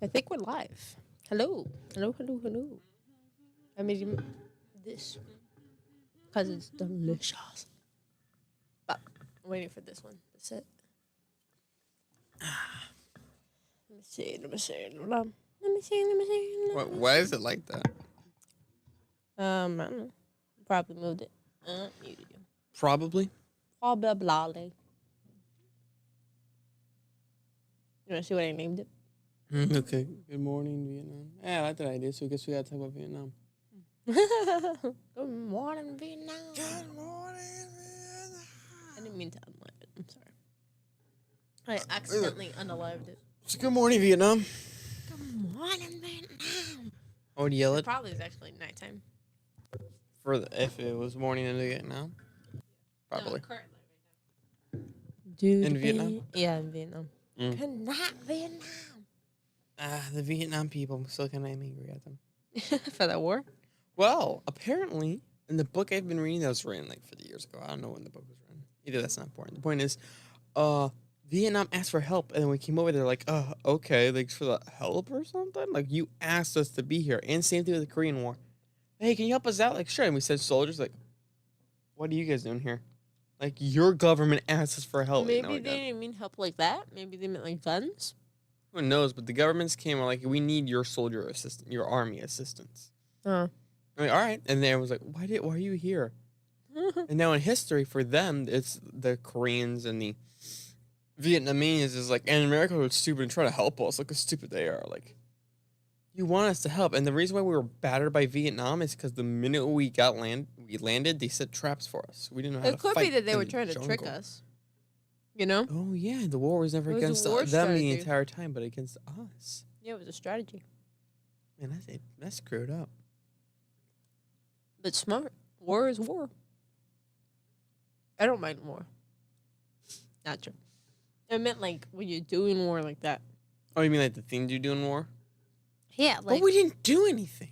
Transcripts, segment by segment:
I think we're live. Hello. Hello, hello, hello. I made this because it's delicious. But I'm waiting for this one. That's it. Let me see. Let me see. Let me see. Let me see. Why is it like that? I don't know. Probably moved it. Muted you. Probably. Probably. You want to see what I named it? Okay. Good morning, Vietnam. Yeah, I like that idea. So I guess we gotta talk about Vietnam. Good morning, Vietnam. Good morning, Vietnam. I didn't mean to unlive it. I'm sorry. I accidentally unalived it. So good morning, Vietnam. Good morning, Vietnam. I would yell It it probably is actually nighttime. if it was morning in Vietnam. Probably. No, currently right now. In Vietnam? Yeah, in Vietnam. Mm. Good night, Vietnam. The Vietnam people, I'm still kind of angry at them. For the war? Well, apparently, in the book I've been reading that was written like 50 years ago. I don't know when the book was written. Either that's not important. The point is, Vietnam asked for help, and then we came over there like, okay, like for the help or something? Like, you asked us to be here. And same thing with the Korean War. Hey, can you help us out? Like, sure. And we said soldiers, like, what are you guys doing here? Like, your government asked us for help. Maybe they didn't mean help like that. Maybe they meant like guns. Who knows? But the governments came and like, we need your soldier assistance, your army assistance. Oh. I'm like, all right. And then I was like, why are you here? And now in history, for them, it's the Koreans and the Vietnamese is like, and America was stupid and try to help us. Look how stupid they are. Like, you want us to help. And the reason why we were battered by Vietnam is because the minute we landed, they set traps for us. We didn't know how to fight. It could be that they in were the trying to trick jungle. us. You know? Oh, yeah. The war was never It was a against war them strategy. the entire time, but against us. Yeah, it was a strategy. Man, that's screwed up. But smart. War is war. I don't mind war. Not true. I meant like when you're doing war like that. Oh, you mean like the things you do in war? Yeah, like But we didn't do anything.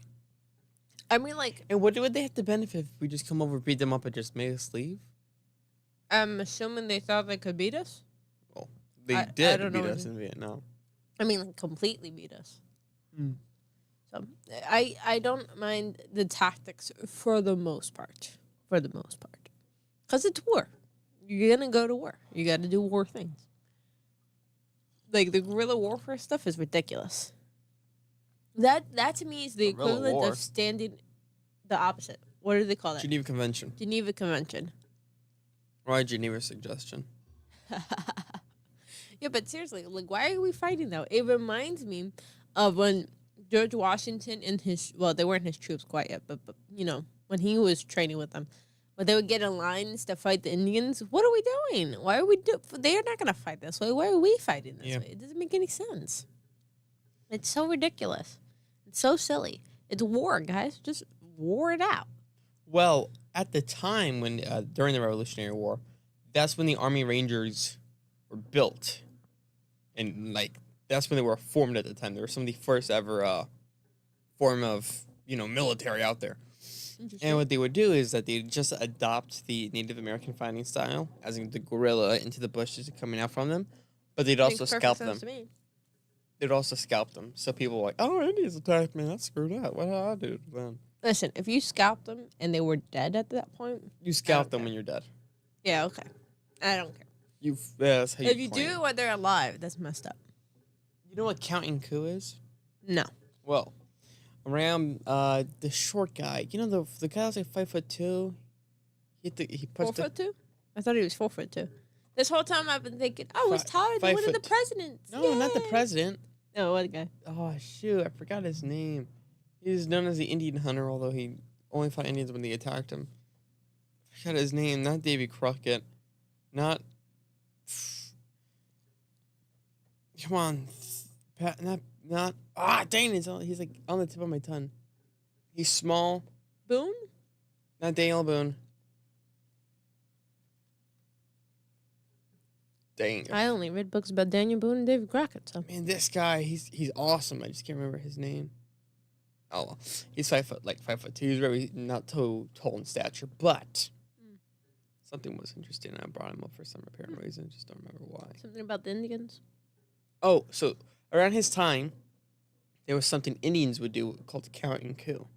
I mean like And what would they have to benefit if we just come over, beat them up, and just make us leave? I'm assuming they thought they could beat us. Well, they I did don't beat know us in Vietnam. I mean like completely beat us. Mm. So I don't mind the tactics for the most part. For the most part. Because it's war. You're gonna go to war. You gotta do war things. Like the guerrilla warfare stuff is ridiculous. That to me is the Guerrilla equivalent war? of standing the opposite. What do they call that? Geneva Convention. Geneva Convention. Why Geneva suggestion? Yeah, but seriously, like, why are we fighting though? It reminds me of when George Washington and they weren't his troops quite yet, but you know, when he was training with them, when they would get in lines to fight the Indians. What are we doing? Why are we they're not going to fight this way. Why are we fighting this way? It doesn't make any sense. It's so ridiculous. It's so silly. It's war, guys. Just war it out. Well, at the time when during the Revolutionary War, that's when the Army Rangers were built, and like that's when they were formed at the time. They were some of the first ever form of military out there. And what they would do is that they just adopt the Native American fighting style, as in the guerrilla into the bushes coming out from them, but they'd also scalp them. They'd also scalp them. So people were like, "Oh, Indians attacked me. That's screwed up. What did I do then?" Listen, if you scalped them and they were dead at that point, You scalp them when you're dead. yeah, okay, I don't care. That's how you. If you do it while they're alive, that's messed up. You know what counting coup is? No. Well, around the short guy, the guy was like 5'2". He punched 4'2"? I thought he was 4'2". This whole time I've been thinking, I was tired of one of the presidents. No, not the president. No, what guy? Oh shoot, I forgot his name. He's known as the Indian Hunter, although he only fought Indians when they attacked him. I forgot his name. Not Davy Crockett. Not. Come on, Pat. Not. Dang it! He's like on the tip of my tongue. He's small. Boone? Not Daniel Boone. Dang. I only read books about Daniel Boone and David Crockett. So. Man, this guy, he's awesome. I just can't remember his name. Oh, well. He's 5'2". He's very not too tall in stature, but something was interesting. And I brought him up for some apparent reason. Just don't remember why. Something about the Indians? Oh, so around his time, there was something Indians would do called counting coup.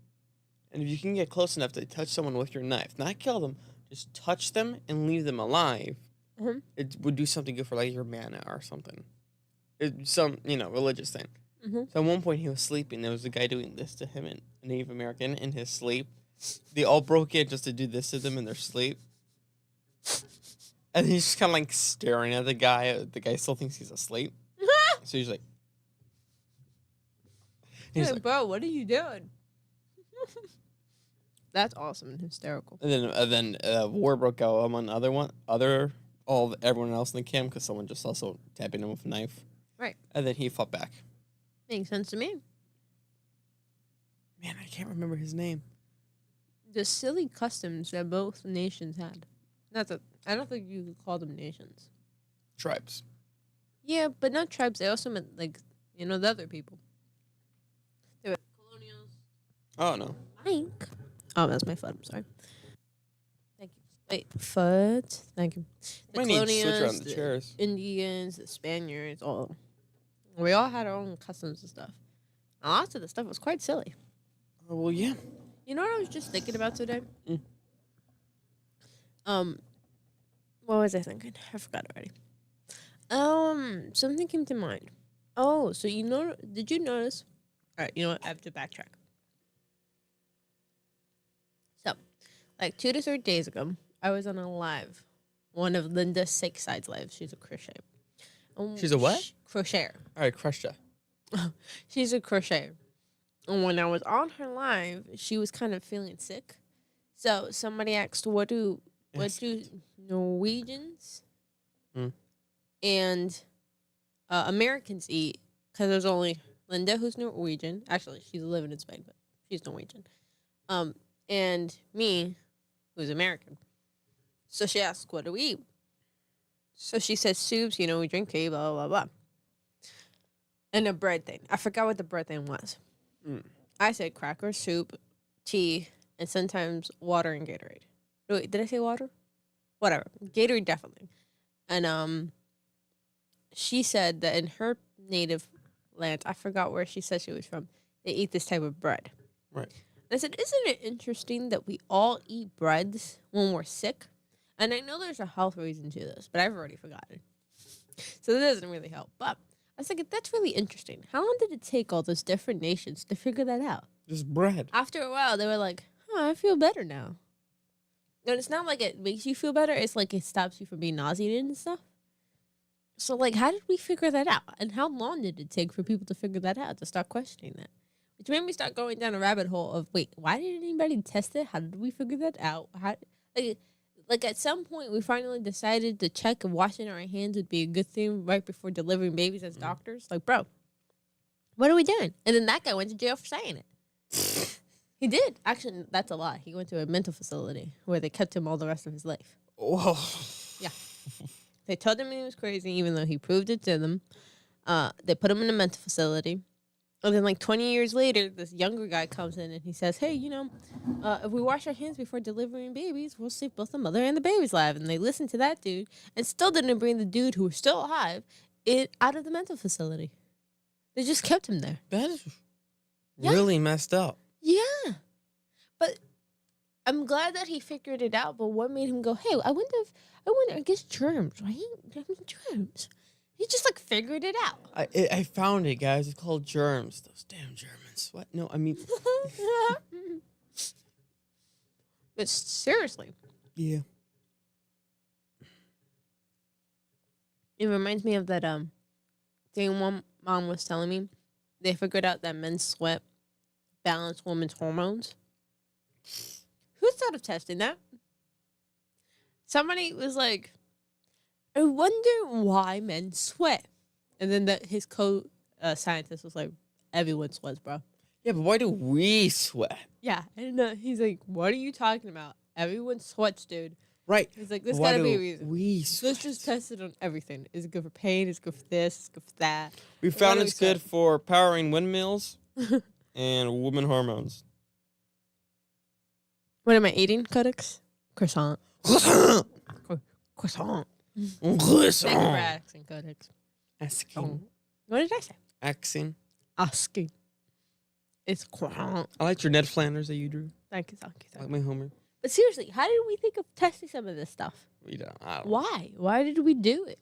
And if you can get close enough to touch someone with your knife, not kill them, just touch them and leave them alive, it would do something good for like your mana or something. It's some, religious thing. So at one point he was sleeping. There was a guy doing this to him, in Native American, in his sleep. They all broke in just to do this to them in their sleep. And he's just kind of like staring at the guy. The guy still thinks he's asleep. So he's like, hey, bro, what are you doing? That's awesome and hysterical. And then war broke out among everyone else in the camp because someone just also tapping him with a knife. Right. And then he fought back. Makes sense to me. Man, I can't remember his name. The silly customs that both nations had. I don't think you could call them nations. Tribes. Yeah, but not tribes. They also meant, like, the other people. They were colonials. Oh, no. Mike. Oh, that's my foot. I'm sorry. Thank you. Wait, foot. Thank you. The colonials, the chairs. Indians, the Spaniards, all. We all had our own customs and stuff. And lots of the stuff was quite silly. Oh, well, yeah. You know what I was just thinking about today? What was I thinking? I forgot already. Something came to mind. Oh, so did you notice? All right, you know what? I have to backtrack. So, like 2 to 3 days ago, I was on a live. One of Linda's Sick Side's lives. She's a crochet. She's a what? Crocheter. All right, crushed ya. She's a crocheter. And when I was on her live, she was kind of feeling sick. So somebody asked, what do Norwegians and Americans eat? Because there's only Linda, who's Norwegian. Actually, she's living in Spain, but she's Norwegian. And me, who's American. So she asked, what do we eat? So she says soups, we drink tea, blah, blah, blah. And a bread thing. I forgot what the bread thing was. I said cracker, soup, tea, and sometimes water and Gatorade. Wait, did I say water? Whatever. Gatorade, definitely. And she said that in her native land, I forgot where she said she was from, they eat this type of bread. Right. And I said, isn't it interesting that we all eat breads when we're sick? And I know there's a health reason to this, but I've already forgotten. So that doesn't really help. But I was thinking, that's really interesting. How long did it take all those different nations to figure that out? Just bread. After a while, they were like, I feel better now. And it's not like it makes you feel better. It's like it stops you from being nauseated and stuff. So, like, how did we figure that out? And how long did it take for people to figure that out, to start questioning that? Which made me start going down a rabbit hole of, wait, why didn't anybody test it? How did we figure that out? Like at some point, we finally decided to check if washing our hands would be a good thing right before delivering babies as doctors. Like, bro, what are we doing? And then that guy went to jail for saying it. He did. Actually, that's a lie. He went to a mental facility where they kept him all the rest of his life. Whoa. Yeah. They told him he was crazy, even though he proved it to them. They put him in a mental facility. And then, like, 20 years later, this younger guy comes in and he says, hey, if we wash our hands before delivering babies, we'll save both the mother and the baby's life. And they listened to that dude and still didn't bring the dude who was still alive out of the mental facility. They just kept him there. That is really messed up. Yeah. But I'm glad that he figured it out. But what made him go, hey, I wonder, I guess germs, right? Germs. He just, like, figured it out. I found it, guys. It's called germs. Those damn Germans. What? No, I mean... But seriously. Yeah. It reminds me of that thing one mom was telling me. They figured out that men's sweat balance women's hormones. Who thought of testing that? Somebody was like, I wonder why men sweat. And then his co-scientist was like, everyone sweats, bro. Yeah, but why do we sweat? Yeah, and he's like, what are you talking about? Everyone sweats, dude. Right. He's like, there's got to be a reason. We sweat? Let's just test it on everything. Is it good for pain? Is it good for this? Is it good for that? We found it's good for powering windmills and woman hormones. What am I eating, Codex? Croissant. Croissant. Thank you for asking, Codex. Asking. What did I say? Asking. Asking. It's quack. I liked your Ned Flanders that you drew. Thank you. I like my Homer. But seriously, how did we think of testing some of this stuff? I don't know. Why? Why did we do it?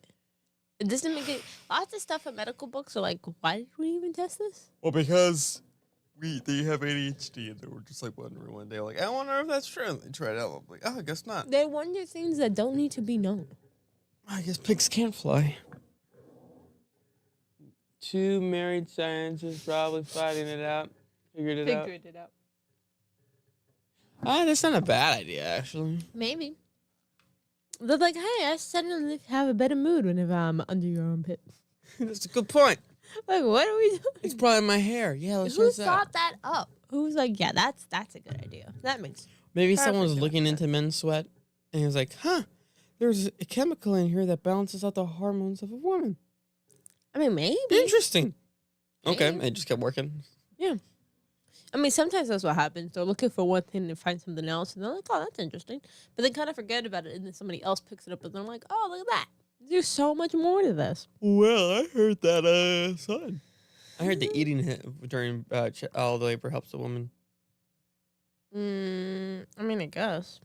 It doesn't make it. Lots of stuff in medical books are like, why did we even test this? Well, because they have ADHD and they were just like wondering one day, like, I wonder if that's true. And they tried it out. I'm like, oh, I guess not. They wonder things that don't need to be known. I guess pigs can't fly. 2 married scientists probably fighting it out. Figured it out. Ah, that's not a bad idea, actually. Maybe. They're like, hey, I suddenly have a better mood whenever I'm under your armpit. That's a good point. Like, what are we doing? It's probably my hair. Yeah, let's Who try that. thought that up? Who's like, yeah, that's a good idea. That makes Maybe perfect someone was sense. looking into men's sweat and he was like, huh, there's a chemical in here that balances out the hormones of a woman. I mean, maybe. Interesting. Okay, Maybe. it just kept working. Yeah. I mean, sometimes that's what happens. They're looking for one thing and find something else, and they're like, oh, that's interesting. But they kind of forget about it, and then somebody else picks it up, and they're like, oh, look at that. There's so much more to this. Well, I heard that, son. I heard that eating it during all the labor helps a woman. I mean, I guess.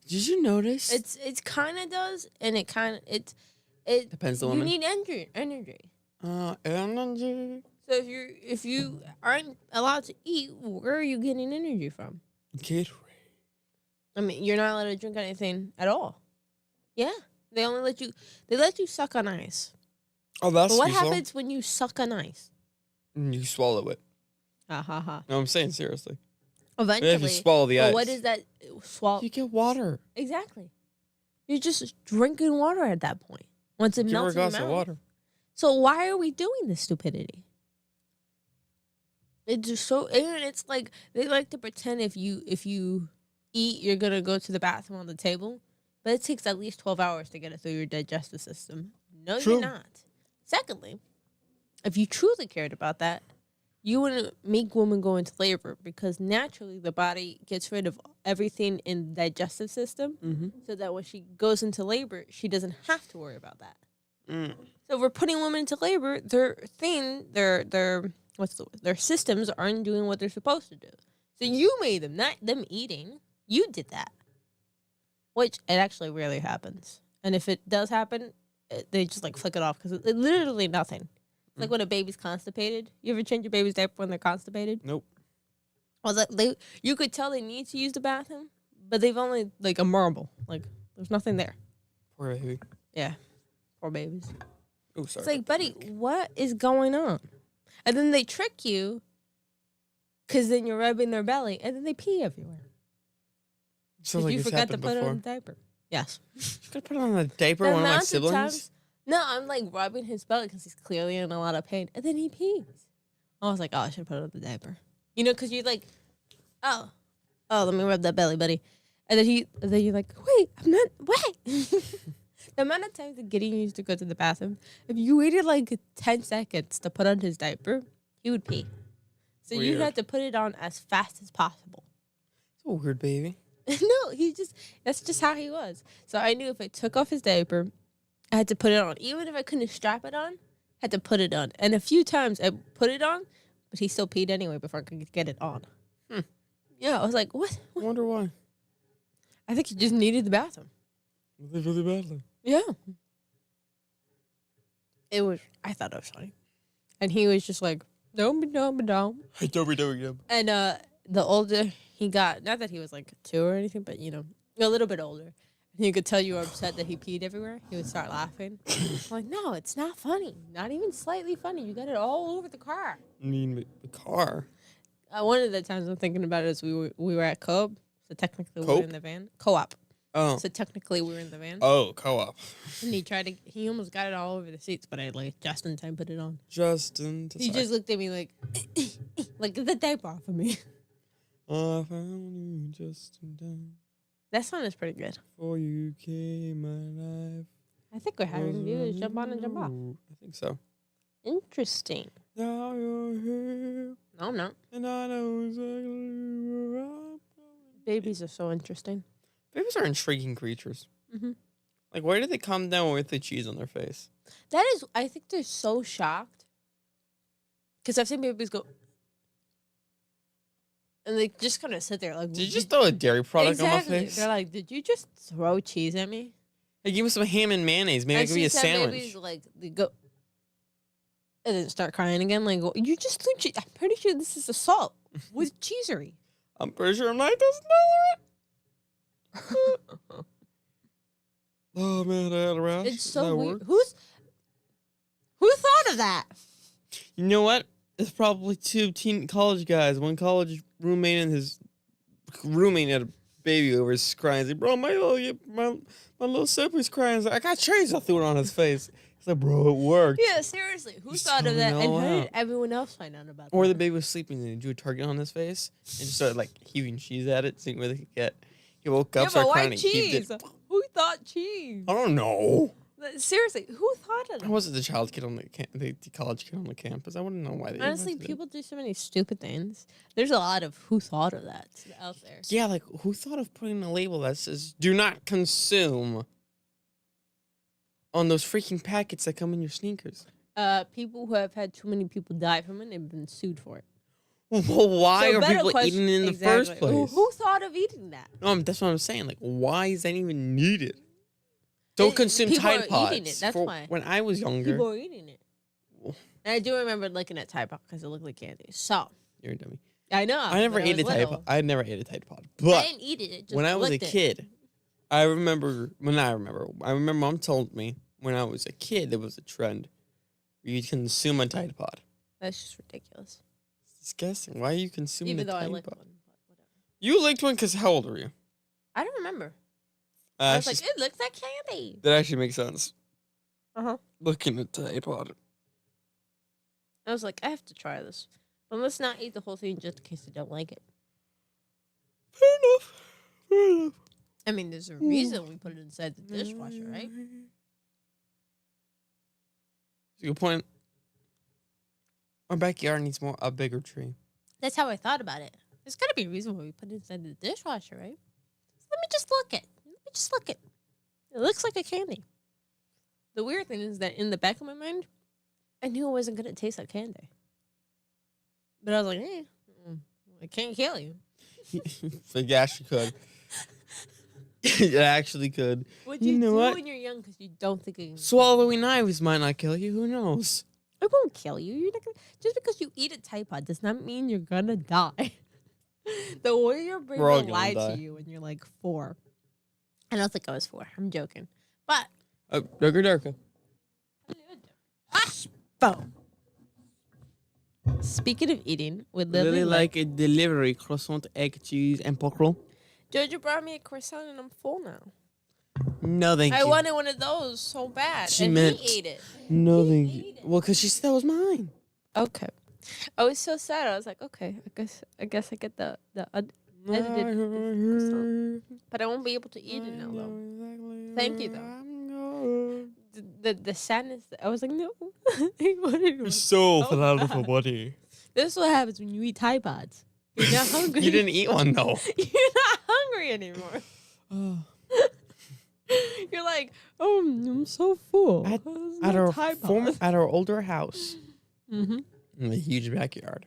Did you notice? It's kind of does, and it depends on the you woman. need energy. Energy. So if you aren't allowed to eat, where are you getting energy from? Gatorade. I mean, you're not allowed to drink anything at all. Yeah, they only let you suck on ice. Oh, that's But what useful. happens when you suck on ice? You swallow it. Ha ha ha. No, I'm saying seriously. Eventually, If you swallow the ice, what is that? Swallow. you get water. Exactly. You're just drinking water at that point. Once it Give her a melts in your glass of mouth. water. So why are we doing this stupidity? It's just so, and it's like they like to pretend if you eat, you're gonna go to the bathroom on the table, but it takes at least 12 hours to get it through your digestive system. No, True. you're not. Secondly, if you truly cared about that, you wouldn't make women go into labor because naturally the body gets rid of everything in the digestive system, so that when she goes into labor, she doesn't have to worry about that. So if we're putting women into labor, their systems aren't doing what they're supposed to do. So you made them, not them eating. You did that, which it actually rarely happens. And if it does happen, they just like flick it off because it's literally nothing. It's like when a baby's constipated. You ever change your baby's diaper when they're constipated? Nope. I was like, you could tell they need to use the bathroom, but they've only like a marble. Like there's nothing there. Poor baby. Yeah, poor babies. Oh, sorry. It's like, buddy, what is going on? And then they trick you because then you're rubbing their belly and then they pee everywhere. Sounds Because like you it's forgot to happened put it before. on the diaper. Yes. You gotta put it on a diaper, The one of my amount of siblings? times- No, I'm like rubbing his belly because he's clearly in a lot of pain. And then he pees. I was like, oh, I should put it on the diaper. You know, because you're like, oh, let me rub that belly, buddy. And then you're like, wait, I'm not, wait. The amount of times that Gideon used to go to the bathroom, if you waited like 10 seconds to put on his diaper, he would pee. So you Weird. had to put it on as fast as possible. It's a weird baby. No, that's just how he was. So I knew if I took off his diaper, I had to put it on. Even if I couldn't strap it on, I had to put it on. And a few times I put it on, but he still peed anyway before I could get it on. Yeah, I was like, what? I wonder why. I think he just needed the bathroom. Really badly. Yeah. I thought it was funny. And he was just like, don't. Hey, don't. And the older he got, not that he was like 2 or anything, but, you know, a little bit older. And you could tell you were upset that he peed everywhere. He would start laughing. I'm like, no, it's not funny. Not even slightly funny. You got it all over the car. I mean, the car. One of the times I'm thinking about it is we were at Co-op. So technically we were Cope? in the van. Co-op. Oh. So technically we were in the van. Oh, co-op. And he almost got it all over the seats, but I like just in time put it on. Justin. He just looked at me like, like, get the diaper off of me. I found you just in time. That song is pretty good. Before you came my life. I think we're having viewers jump on and jump off. I think so. Interesting. Now you're here. No, I'm not. And I know exactly where I'm going. Babies are so interesting. Babies are intriguing creatures. Mm-hmm. Like, why do they come down with the cheese on their face? That is, I think they're so shocked. Because I've seen babies go, And they just kind of sit there like, Did you just throw a dairy product on my exactly. face? They're like, did you just throw cheese at me? Hey, give me some ham and mayonnaise. Maybe And it could be she a said sandwich. maybe like they go and then start crying again. Like, well, you just threw cheese. I'm pretty sure this is a salt with cheesery. I'm pretty sure I'm lactose intolerant. Oh man, I had a rash. It's so weird. Who thought of that? You know what? It's probably two college guys. One college roommate and his roommate had a baby over. He's crying. He's like, bro, my little sibby's crying. He's like, I got cheese. I threw it on his face. He's like, bro, it worked. Yeah, seriously. Who thought of that? And how did everyone else find out about that? Or the baby was sleeping and he drew a target on his face and just started like heaving cheese at it, seeing where they could get. He woke up, started crying, and heaved it. Who thought cheese? I don't know. Seriously, who thought of that? I wasn't the child kid on the college kid on the campus. I wouldn't know why they honestly, people do so many stupid things. There's a lot of who thought of that out there. Yeah, like who thought of putting a label that says "Do not consume" on those freaking packets that come in your sneakers? People who have had too many people die from it, they've been sued for it. Well, why So are people eating it in the first place? Who thought of eating that? No, that's what I'm saying. Like, why is that even needed? Don't consume Tide Pods. Eating it. That's why. When I was younger, people are eating it. And I do remember looking at Tide Pod because it looked like candy. So you're a dummy. I know. I never ate a Tide Pod. I never ate a Tide Pod. But I didn't eat it. When I was a kid, I remember. I remember Mom told me when I was a kid there was a trend where you'd consume a Tide Pod. That's just ridiculous. It's disgusting. Why are you consuming Even a though Tide I licked Pod? one, but whatever. You licked one because how old were you? I don't remember. I was like, it looks like candy. That actually makes sense. Uh-huh. Looking at Tide Pod. I was like, I have to try this. But let's not eat the whole thing just in case I don't like it. Fair enough. Fair enough. I mean, there's a reason we put it inside the dishwasher, right? That's a good point. Our backyard needs a bigger tree. That's how I thought about it. There's got to be a reason why we put it inside the dishwasher, right? So let me just look it. It looks like a candy. The weird thing is that in the back of my mind, I knew it wasn't going to taste like candy. But I was like, I can't kill you. It actually could. It actually could. What you do when you're young because you don't think it can swallowing knives might not kill you. Who knows? It won't kill you. You're not gonna, just because you eat a Tide Pod does not mean you're going to die. The way your brain will lie to you when you're like 4. I don't think I was 4. I'm joking. But. Durka. Boom. Speaking of eating, would Lily like a delivery croissant, egg, cheese, and pork roll? Jojo brought me a croissant and I'm full now. No, thank you. I wanted one of those so bad. She and meant he ate it. No, thank you. Well, because she said that was mine. Okay. I was so sad. I was like, okay, I guess I get the edited croissant. But I won't be able to eat it now, though. Thank you, though. The sadness, I was like, no. Your soul fell out of her body. This is what happens when you eat Tide Pods. You're not hungry. You didn't eat one, though. You're not hungry anymore. You're like, oh, I'm so full. At our older house, in a huge backyard.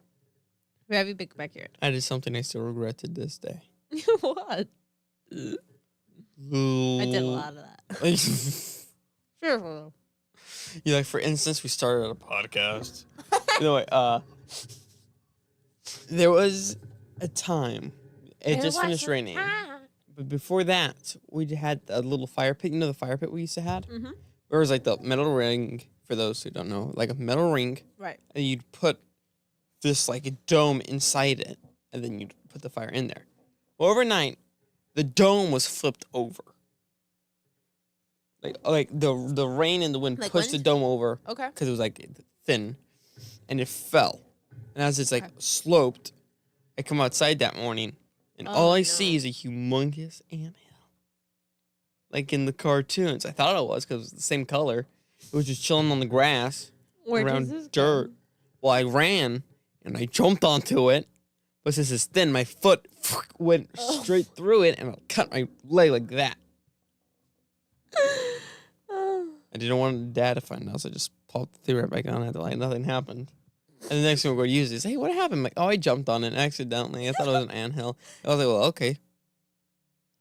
Very big backyard. I did something I still regret to this day. What? I did a lot of that. Sure. Yeah, like for instance, we started a podcast. Anyway, there was a time it just finished raining. But before that, we had a little fire pit. You know the fire pit we used to have? Mm-hmm. Where it was like the metal ring, for those who don't know, like a metal ring. Right. And you'd put this like a dome inside it, and then you'd put the fire in there. Well, overnight, the dome was flipped over. Like the rain and the wind pushed the dome over. Okay. Because it was like thin, and it fell. And as it's like sloped, I come outside that morning. And all I see is a humongous anthill. Like in the cartoons. I thought it was because it was the same color. It was just chilling on the grass around dirt. Well, I ran and I jumped onto it. But since it's thin, my foot went straight through it and I cut my leg like that. I didn't want Dad to find out, so I just popped the thing right back on it like nothing happened. And the next time we go to use it, hey, what happened? I'm like, oh, I jumped on it accidentally. I thought it was an anthill. I was like, well, okay.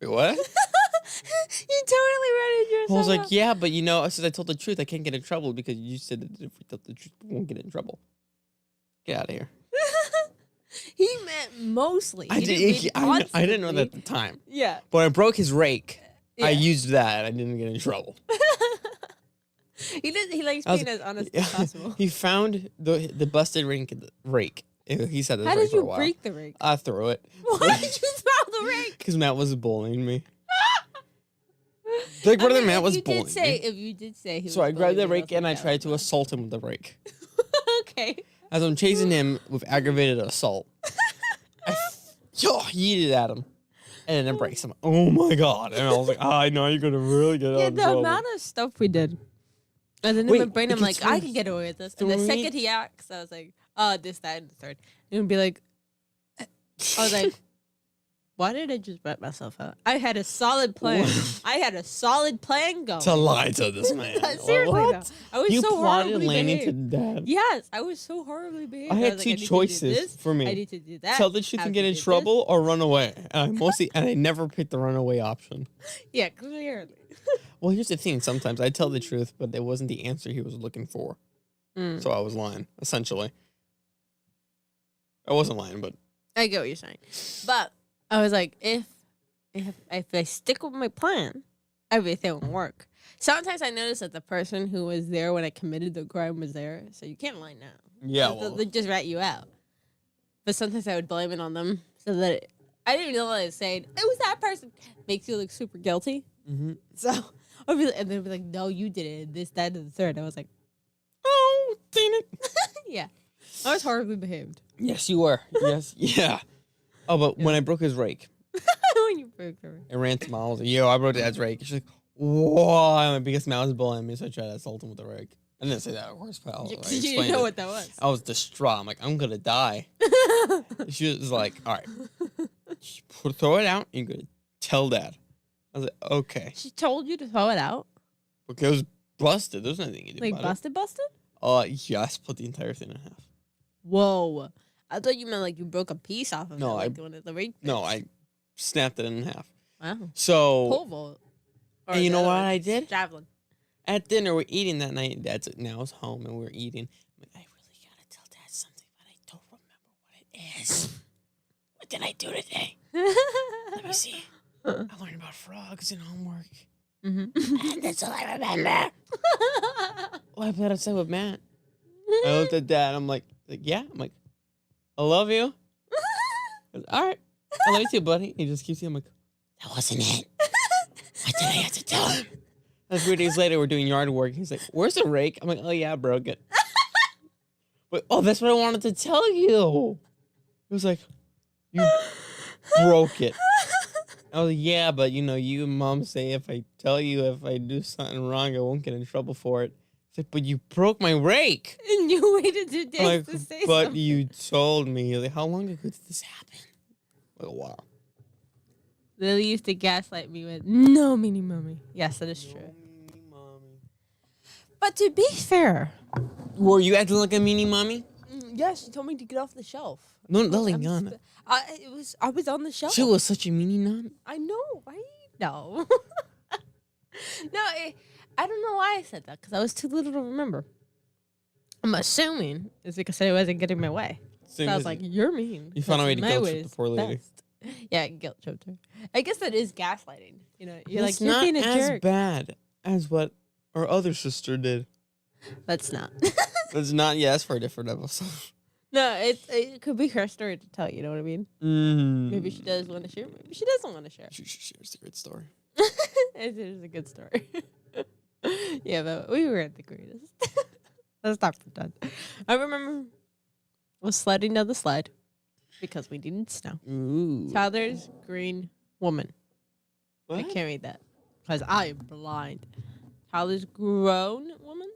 Wait, what? You totally read it yourself. I was like, yeah, but since I told the truth, I can't get in trouble because you said that if we tell the truth, we won't get in trouble. Get out of here. He meant mostly. I didn't know that at the time. Yeah. But when I broke his rake, Yeah. I used that. I didn't get in trouble. He likes being as honest as possible. He found the busted rake. He said this How rake did for a you while. break the rake? I threw it. Why did you throw the rake? Because Matt was bullying me. Big brother Matt was bullying me. If you did say he was So I grabbed the rake and I yeah, tried to assault him with the rake. Okay. As I'm chasing him with aggravated assault, I yeeted at him. And then breaks him. Oh my god. And I was like, I know you're going to really get out of trouble. The amount of stuff we did. And then in my brain, I'm like, I can get away with this. And the second he acts, I was like, oh, this, that, and the third. And he'd be like, I was like, why did I just rat myself out? I had a solid plan. I had a solid plan going. To lie to this man. Seriously, what? though. I was You so plotted horribly Laney behaved. to death. Yes, I was so horribly behaved. I had was two like, I need to do choices this, for me. I need to do that. Tell the truth and get in trouble or run away. And I never picked the runaway option. Yeah, clearly. Well, here's the thing. Sometimes I tell the truth, but it wasn't the answer he was looking for. So I was lying, essentially. I wasn't lying, but... I get what you're saying. But I was like, if I stick with my plan, everything will work. Sometimes I noticed that the person who was there when I committed the crime was there, so you can't lie now. Yeah, They just rat you out. But sometimes I would blame it on them so that I didn't even know what I was saying. It was that person. Makes you look super guilty. Mm-hmm. So I'd be like, and they'd be like, no, you did it. This, that, and the third. I was like, oh, dang it. yeah. I was horribly behaved. Yes, you were. Yes, yeah. Oh, but when I broke his rake, When you broke the rake. I ran to Mom. I was like, yo, I broke Dad's rake. She's like, whoa. My biggest Matt was bullying me, so I tried to assault him with the rake. I didn't say that, of course, pal. You didn't know what that was. I was distraught. I'm like, I'm going to die. She was like, all right, throw it out. And you're going to tell Dad. I was like, okay. She told you to throw it out? Because it was busted. There's nothing you can do Like about busted? it. Yeah, I split the entire thing in half. Whoa. I thought you meant like you broke a piece off of it. No, like one of the rake No, bits. I snapped it in half. Wow. So, Pole vault. Or and you the know other what one, I did? Javelin. At dinner, we're eating that night. Dad's now is home, and we're eating. I'm like, I really gotta tell Dad something, but I don't remember what it is. What did I do today? Let me see. I learned about frogs in homework. Mm-hmm. That's all I remember. Well, I played outside with Matt. I looked at Dad. I'm like, yeah. I'm like, I love you. Goes, all right. I love you too, buddy. He just keeps saying, I'm like, that wasn't it. What did I have to tell him? And 3 days later, we're doing yard work. He's like, where's the rake? I'm like, oh, yeah, I broke it. But, oh, that's what I wanted to tell you. He was like, you broke it. I was like, yeah, but, you and Mom say if I tell you if I do something wrong, I won't get in trouble for it. He's like, but you broke my rake. And you waited 2 days Like, to say but something. you told me. He's like, how long ago did this happen? Like, a while. Lily used to gaslight me with, no, meanie mommy. Yes, that is true. But to be fair. Were you acting like a meanie mommy? Yes, she told me to get off the shelf. No, Lily, Gana. I was on the shelf. She was such a meanie nun. I know, right? No. No, I don't know why I said that, because I was too little to remember. I'm assuming it's because I wasn't getting my way. So I was like, you're mean. You found a way to My guilt way trip the is poor lady. best. Yeah, guilt tripped her. I guess that is gaslighting. You're It's like, you're not being a as jerk. bad as what our other sister did. That's not. It's not, yeah, that's for a different episode. No, it could be her story to tell, you know what I mean? Mm. Maybe she does want to share. Maybe she doesn't want to share. She shares a great story. It is a good story. Yeah, but we weren't the greatest. Let's not pretend. I remember was sledding down the slide because we didn't snow. Ooh. Tyler's green woman. What? I can't read that because I am blind. Tyler's grown woman.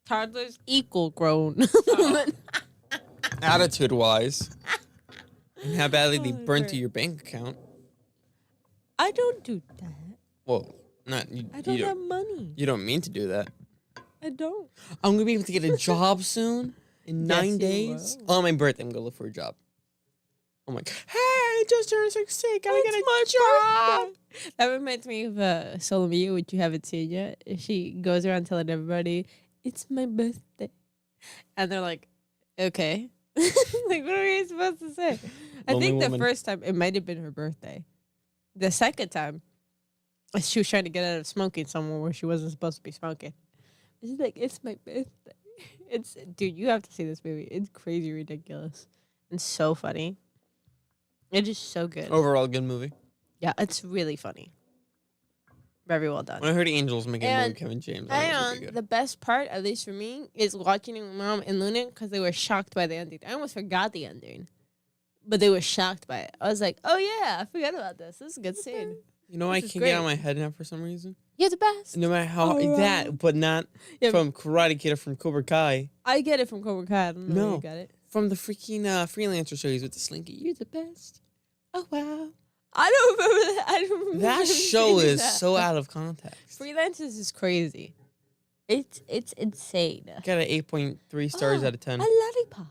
Toddler's equal grown woman. Attitude-wise. And how badly they Oh, burnt great. to your bank account. I don't do that. Well, not you. I don't have money. You don't mean to do that. I don't. I'm gonna be able to get a job soon. in Yes, 9 you days. will. On my birthday, I'm gonna look for a job. I'm like, hey, I just turned 16. Gotta get a It's job. my birthday. That reminds me of Solomia, which you haven't seen yet. She goes around telling everybody, "It's my birthday," and they're like, "Okay." Like, what are we supposed to say? I Lonely think the woman. first time it might have been her birthday. The second time, she was trying to get out of smoking somewhere where she wasn't supposed to be smoking. She's like, "It's my birthday." It's dude, you have to see this movie. It's crazy ridiculous and so funny. It is so good. Overall, good movie. Yeah, it's really funny. Very well done. When I heard Angels making a movie And with Kevin James, I thought it was really And good. the best part, at least for me, is watching it with Mom and Luna because they were shocked by the ending. I almost forgot the ending, but they were shocked by it. I was like, "Oh yeah, I forgot about this. This is a good scene. You know, I This is can't get out of great. my head now for some reason. You're the best." No matter how Oh, that, but not Yeah, from Karate Kid or from Cobra Kai. I get it from Cobra Kai. I don't know where No. you got it. From the freaking freelancer series with the Slinky. You're the best. Oh wow. I don't remember that. I don't remember That him show saying is that. so out of context. Freelancers is crazy. It's insane. Got an 8.3 stars Oh, out of 10. A lollipop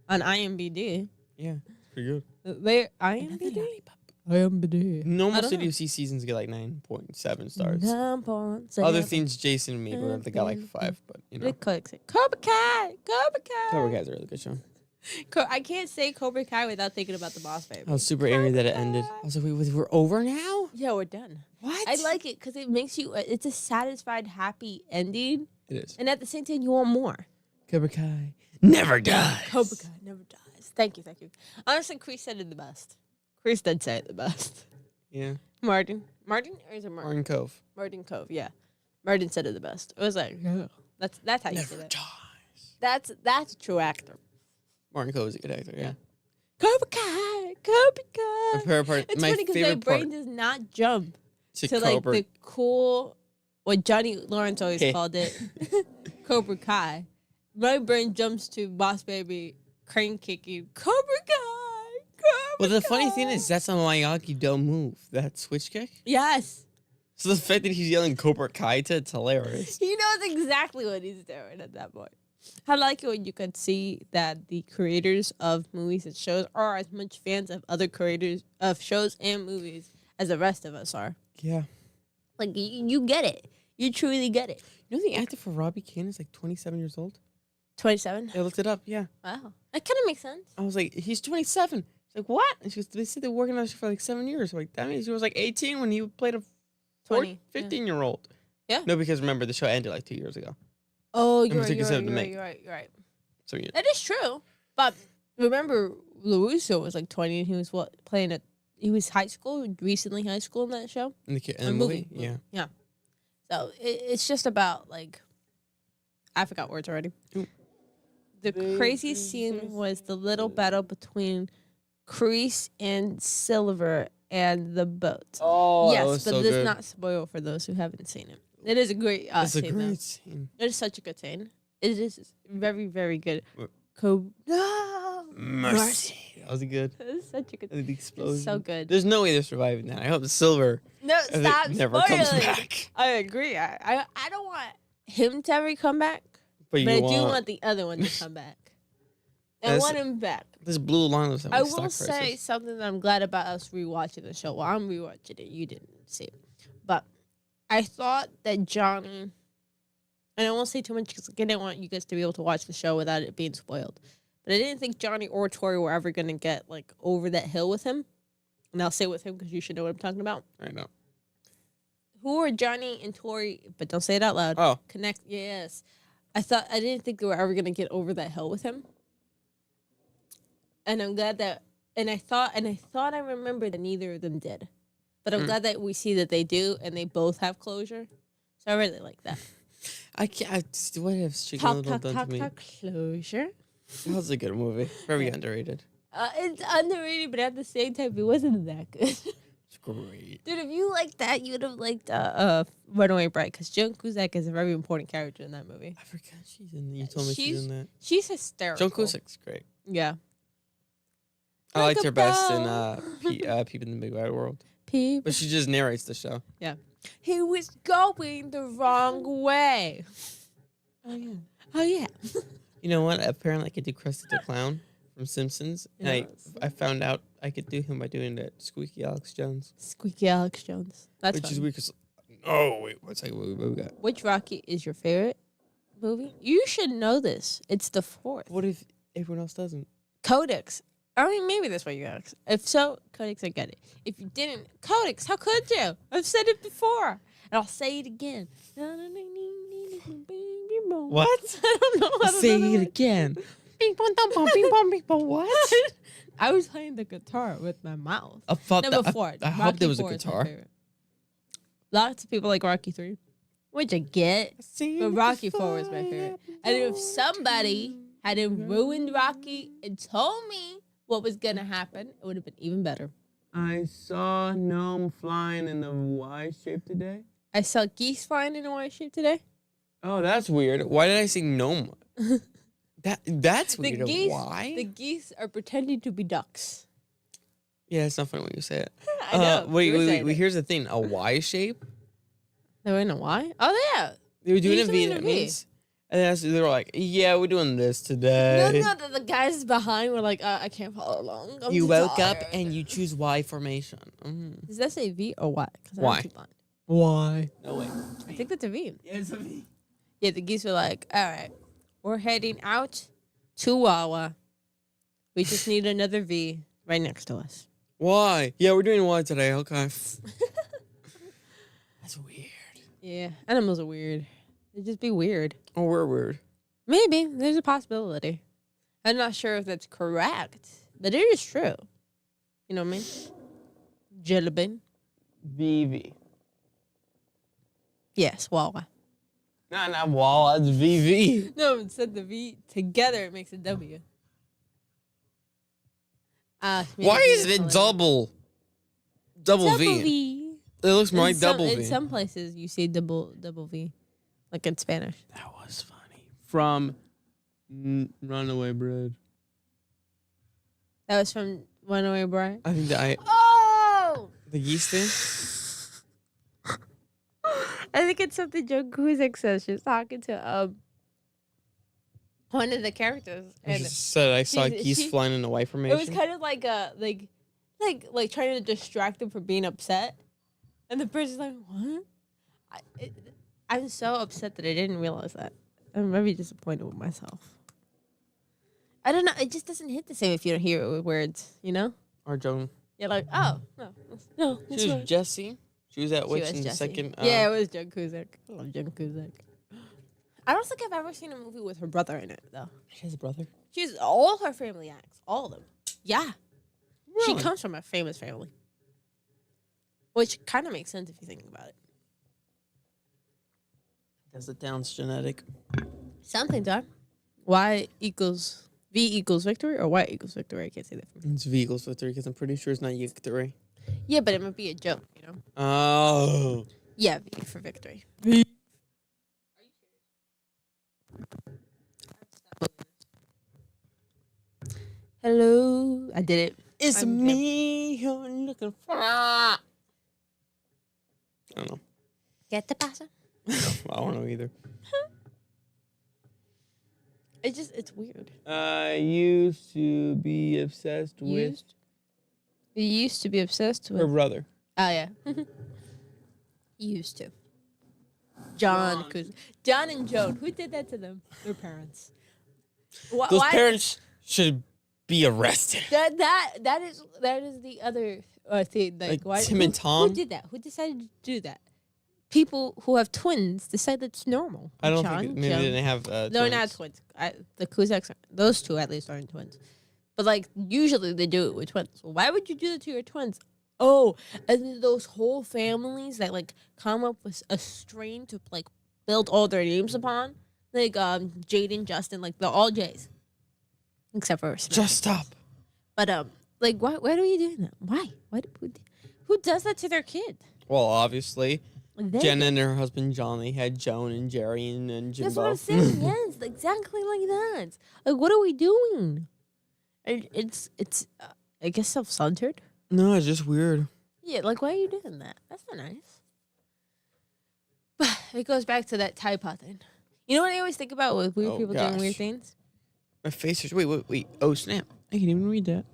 on IMDb. Yeah, pretty good. They IMDb. IMDb. Normal I don't know. Studio C seasons get like 9.7 stars. 9.7. Other things Jason made they got like 5, but you know. Cobra Kai. Cobra Kai. Cobra Kai's a really good show. I can't say Cobra Kai without thinking about the Boss Baby. I was super angry that it ended. I was like, wait, we're over now? Yeah, we're done. What? I like it because it makes you. It's a satisfied, happy ending, it is. and at the same time, you want more. Cobra Kai never dies. Cobra Kai never dies. Thank you. Honestly, Chris said it the best. Chris did say it the best. Yeah. Martin, or is it Martin? Martin Cove. Martin Cove. Yeah, Martin said it the best. It was like, yeah. That's how you say Never that. dies. That's a true actor. Martin Cove is a good actor, yeah. Cobra Kai. My favorite part, It's my funny because my favorite brain part does not jump to to like Cobra. the cool, what Johnny Lawrence always called it, Cobra Kai. My brain jumps to Boss Baby, crane kicking, Cobra Kai. Well, the funny thing is, that's a Miyagi-Do move, that switch kick. Yes, So the fact that he's yelling Cobra Kai to it's hilarious. he knows exactly what he's doing at that point. I like it when you can see that the creators of movies and shows are as much fans of other creators of shows and movies as the rest of us are. Yeah. Like, you get it. You truly get it. You know the actor for Robbie Kane is like 27 years old? 27? I looked it up, yeah. Wow. That kind of makes sense. I was like, he's 27. She's like, what? And she goes, they said they're working on this for like 7 years. I'm like, that means he was like 18 when he played a 20. 15-year-old. Yeah. No, because remember, the show ended like 2 years ago. Oh, And you're we took a step to make. you're right. So yeah. That is true. But remember, LaRusso was like 20 and he was he was high school, recently high school in that show. In the Or movie? Yeah. So it's just about like, I forgot words already. Ooh. The craziest scene was the little battle between Kreese and Silver and the boat. Oh, yes, that was but so this good. is not spoil for those who haven't seen it. It is a great It's a scene, though. great scene. It is such a good scene. It is very, very good. What? No! Mercy. That was good. It's such a good The explosion. It's so good. There's no way they're surviving that. I hope Silver No, stop never spoiling. comes back. I agree. I don't want him to ever come back, But but I you do want want the other one to come back. I That's- want him back. this blue line was I will say something that I'm glad about us rewatching the show. Well, I'm rewatching it. You didn't see it. But I thought that Johnny, and I won't say too much because I didn't want you guys to be able to watch the show without it being spoiled. But I didn't think Johnny or Tori were ever going to get like over that hill with him. And I'll say with him because you should know what I'm talking about. I know. Who are Johnny and Tori? But don't say it out loud. Oh. Connect. Yes. I didn't think they were ever going to get over that hill with him. And I'm glad that, and I thought I remembered that neither of them did. But I'm glad that we see that they do and they both have closure. So I really like that. I can't. What if Chicken Little done to me? Closure. That was a good movie. Very underrated. It's underrated, but at the same time, it wasn't that good. It's great. Dude, if you liked that, you would have liked Runaway Bride, because Joan Cusack is a very important character in that movie. I forgot she's in. You told me she's in that. She's hysterical. Joan Cusack's great. Yeah. I Like liked a her best bell. in Peep in the Big Wide World. People. But she just narrates the show. He was going the wrong way. Oh yeah. Oh, yeah. You know what? Apparently, I could do Krusty the Clown from Simpsons, and Yes. I found out I could do him by doing that Squeaky Alex Jones, Squeaky Alex Jones. That's which fun. is weird. Cause oh wait, one second, what we got? Which Rocky is your favorite movie? You should know this. It's the fourth. What if everyone else doesn't? Codex. I mean, maybe that's what you asked. If so, Codex, I get it. If you didn't, Codex, how could you? I've said it before, and I'll say it again. What? I don't know. I don't Say know it the again. Bing bong dum bong bing bong bing bong. What? I was playing the guitar with my mouth. I thought Number that. four. I hope Rocky there was a 4 is my guitar. favorite. Lots of people like Rocky 3, which I get, but Rocky 4 was my favorite. And if somebody hadn't ruined Rocky and told me what was gonna happen, it would have been even better. I saw gnome flying in the Y shape today. I saw geese flying in a white shape today. Oh, that's weird. Why did I say gnome? That's The weird. geese, Why? the geese are pretending to be ducks. Yeah, it's not funny when you say it. I know. Wait, you were wait, saying wait. it. Here's the thing. A Y shape? They were in a Y? Oh, yeah. They were doing They it used to be in a V. Vietnamese. And they were like, yeah, we're doing this today. No, the guys behind were like, I can't follow along. I'm You too woke up tired." and you choose Y formation. Mm. Does that say V or Y? 'Cause I'm Y. too blind. Why? No way. I think that's a V. Yeah, it's a V. Yeah, the geese were like, all right, we're heading out to Wawa. We just need another V right next to us. Why? Yeah, we're doing Y today. Okay. That's weird. Yeah, animals are weird. They just be weird. Oh, we're weird. Maybe. There's a possibility. I'm not sure if that's correct, but it is true. You know what I mean? Jellybean. VV. Yes, Wawa. No, not wall. That's VV. No, instead the V together, it makes a W. Why is it double? Double V. V. It looks more like double In V. some places, you say double V, like in Spanish. That was funny. From Runaway Bread. That was from Runaway Bride. I think that Oh! the geese thing. I think it's something Joe Cusack says. She's talking to one of the characters, I and just said I saw she- geese flying in the Y formation. it was kind of like like trying to distract them from being upset, and the person's like, "What?" I'm so upset that I didn't realize that. I'm very disappointed with myself. I don't know. It just doesn't hit the same if you don't hear it with words. You know? Or Joan. You're like, oh no. She was Jessie. She was that She witch was in the Jessie. second. Yeah, it was Joe Cusack. I love Joe Cusack. I don't think I've ever seen a movie with her brother in it though. She has a brother. She's all her family acts, all of them. Yeah, she Really? comes from a famous family, which kind of makes sense if you think about it. That's the Down's genetic. Something done. Y equals V equals victory, or Y equals victory. I can't say that for me. It's V equals victory because I'm pretty sure it's not victory. Yeah, but it might be a joke, you know. Oh. Yeah, V for victory. Hello, I did it. It's I'm me you're looking for. I don't know. Get the pasa. I don't know either. It's weird. I used to be obsessed with You used to be obsessed with. her brother. Oh yeah. Used to. John and Joan. Who did that to them? Their parents. Those parents should be arrested. That is the other thing. Like why? Tim and Tom? Who did that? Who decided to do that? People who have twins decide that's normal. I don't John, think maybe Joan. they didn't have. They're not twins. The Kuzaks, those two at least aren't twins. But like usually they do it with twins. Why would you do that to your twins? Oh, and then those whole families that like come up with a strain to like build all their names upon, like Jaden, Justin, like they're all J's, except for Smith. Just stop. But like why are you doing that? Why? Who does that to their kid? Well, obviously, They Jenna and her husband John, they had Joan and Jerry and Jimbo. That's what I'm saying. Yes, exactly like that. Like, what are we doing? And it's I guess self-centered. No, it's just weird. Yeah, like why are you doing that? That's not nice. But it goes back to that Tide Pod thing. You know what I always think about with weird people doing weird gosh. things? My face is wait. Oh snap! I can't even read that.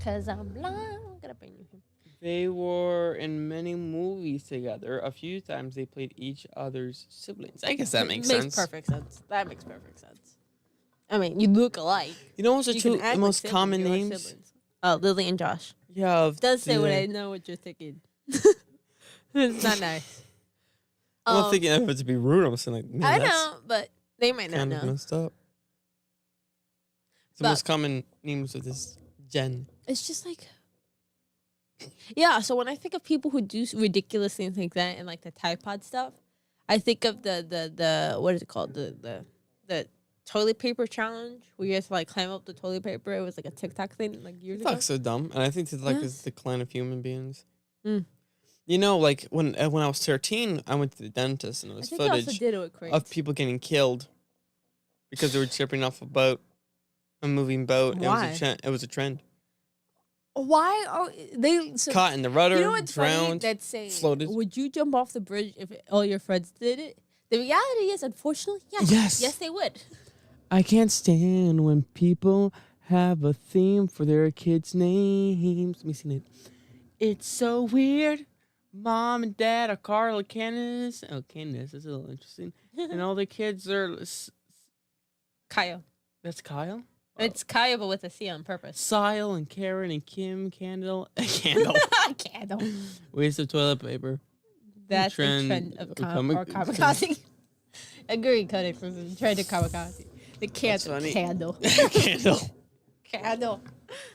Cause I'm blind. I'm gonna bring you him. They were in many movies together. A few times they played each other's siblings. I guess that makes sense. Makes perfect sense. That makes perfect sense. I mean, you look alike. You know what's the You two can act the like most siblings, common you are names? siblings. Oh, Lily and Josh. Yeah, Does say what I know what you're thinking. It's not nice. I'm not thinking of it to be rude. I'm saying like, man, I that's know, but they might not kind of know. messed up. The But- most common names with this Jen. It's just like, yeah. So when I think of people who do ridiculous things like that and like the Tide Pod stuff, I think of the what is it called, the toilet paper challenge where you have to like climb up the toilet paper. It was like a TikTok thing like years ago. TikTok's so dumb, and I think TikTok is Yes. the decline of human beings. Mm. You know, like when I was 13, I went to the dentist, and there I was think I also footage did it with crates. of people getting killed because they were tripping off a boat, a moving boat. Why? It was a trend. Why are they so, Caught in the rudder, You know what's funny? drowned. That's saying, floated. would you jump off the bridge if all your friends did it? The reality is, unfortunately, yes. Yes. Yes, they would. I can't stand when people have a theme for their kids' names. Let me see it. It's so weird. Mom and Dad are Carl and Candace. Oh, Candace is a little interesting. And all the kids are... Kyle. That's Kyle? It's Kyle, but with a C on purpose. Sile and Karen and Kim, Candle. Candle. Candle. Waste of toilet paper. That's the Trend trend of of kamikaze. Agree, Cody, from the trend of kamikaze. The candle. funny. Candle. Candle. Candle.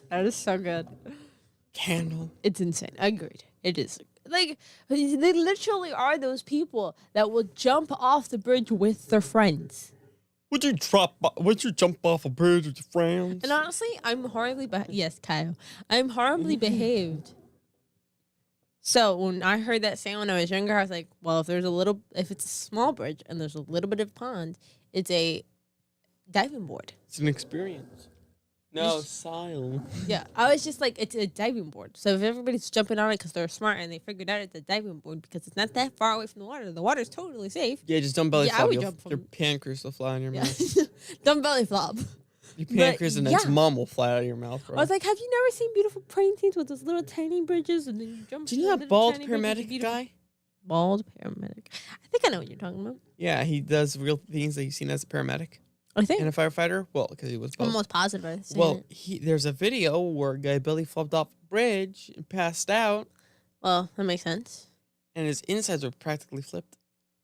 That is so good. Candle. It's insane. Agreed. It is. Like, they literally are those people that will jump off the bridge with their friends. Would you jump off a bridge with your friends? And honestly, I'm horribly yes, Kyle. I'm horribly behaved. So when I heard that saying when I was younger, I was like, well, if it's a small bridge and there's a little bit of pond, it's a diving board. It's an experience. No, Sile. Yeah, I was just like, it's a diving board. So if everybody's jumping on it because they're smart and they figured out it's a diving board because it's not that far away from the water's totally safe. Yeah, just don't belly Yeah, I flop. would jump Your from- pancreas will fly out of your Yeah. mouth. Don't belly flop. Your pancreas and its yeah. mum will fly out of your mouth, bro. I was like, have you never seen beautiful paintings with those little tiny bridges and then you jump? do you know through that little bald tiny bridges, paramedic beautiful- guy? Bald paramedic. I think I know what you're talking about. Yeah, he does real things that you've seen as a paramedic I think and a firefighter. Well, because he was both. I'm almost positive. I've seen Well, it. there's a video where a guy belly flopped off a bridge and passed out, Well, that makes sense. and his insides were practically flipped.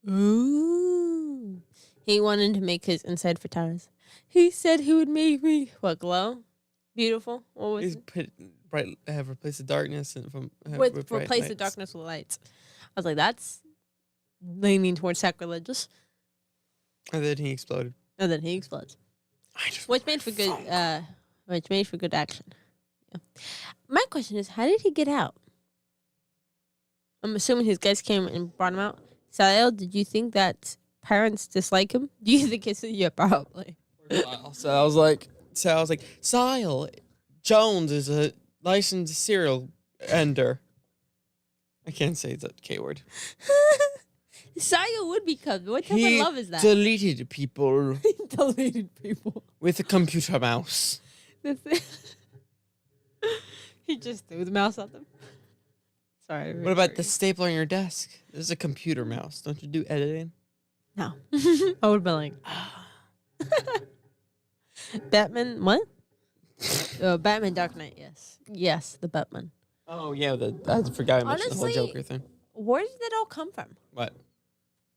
Ooh. He wanted to make his inside for tires. He said he would make me glow, beautiful. What was He's it? have replaced the darkness and from With bright replace the lights. darkness with lights. I was like, that's leaning towards sacrilegious. And then he exploded. And then he explodes. Which made for good action. Yeah. My question is, how did he get out? I'm assuming his guys came and brought him out. Sile, did you think that parents dislike him? Do you think it's probably? So I was like, Sile Jones is a licensed serial ender. I can't say the K word. Sile would become. What type He of love is that? deleted people Deleted people. with a computer mouse. He just threw the mouse at them. Sorry. What about the stapler on your desk? This is a computer mouse. Don't you do editing? No. I would be like, Batman, what? Batman Dark Knight, yes. Yes, the Batman. Oh yeah, I forgot I mentioned the whole Honestly, Joker thing. Where did that all come from? What?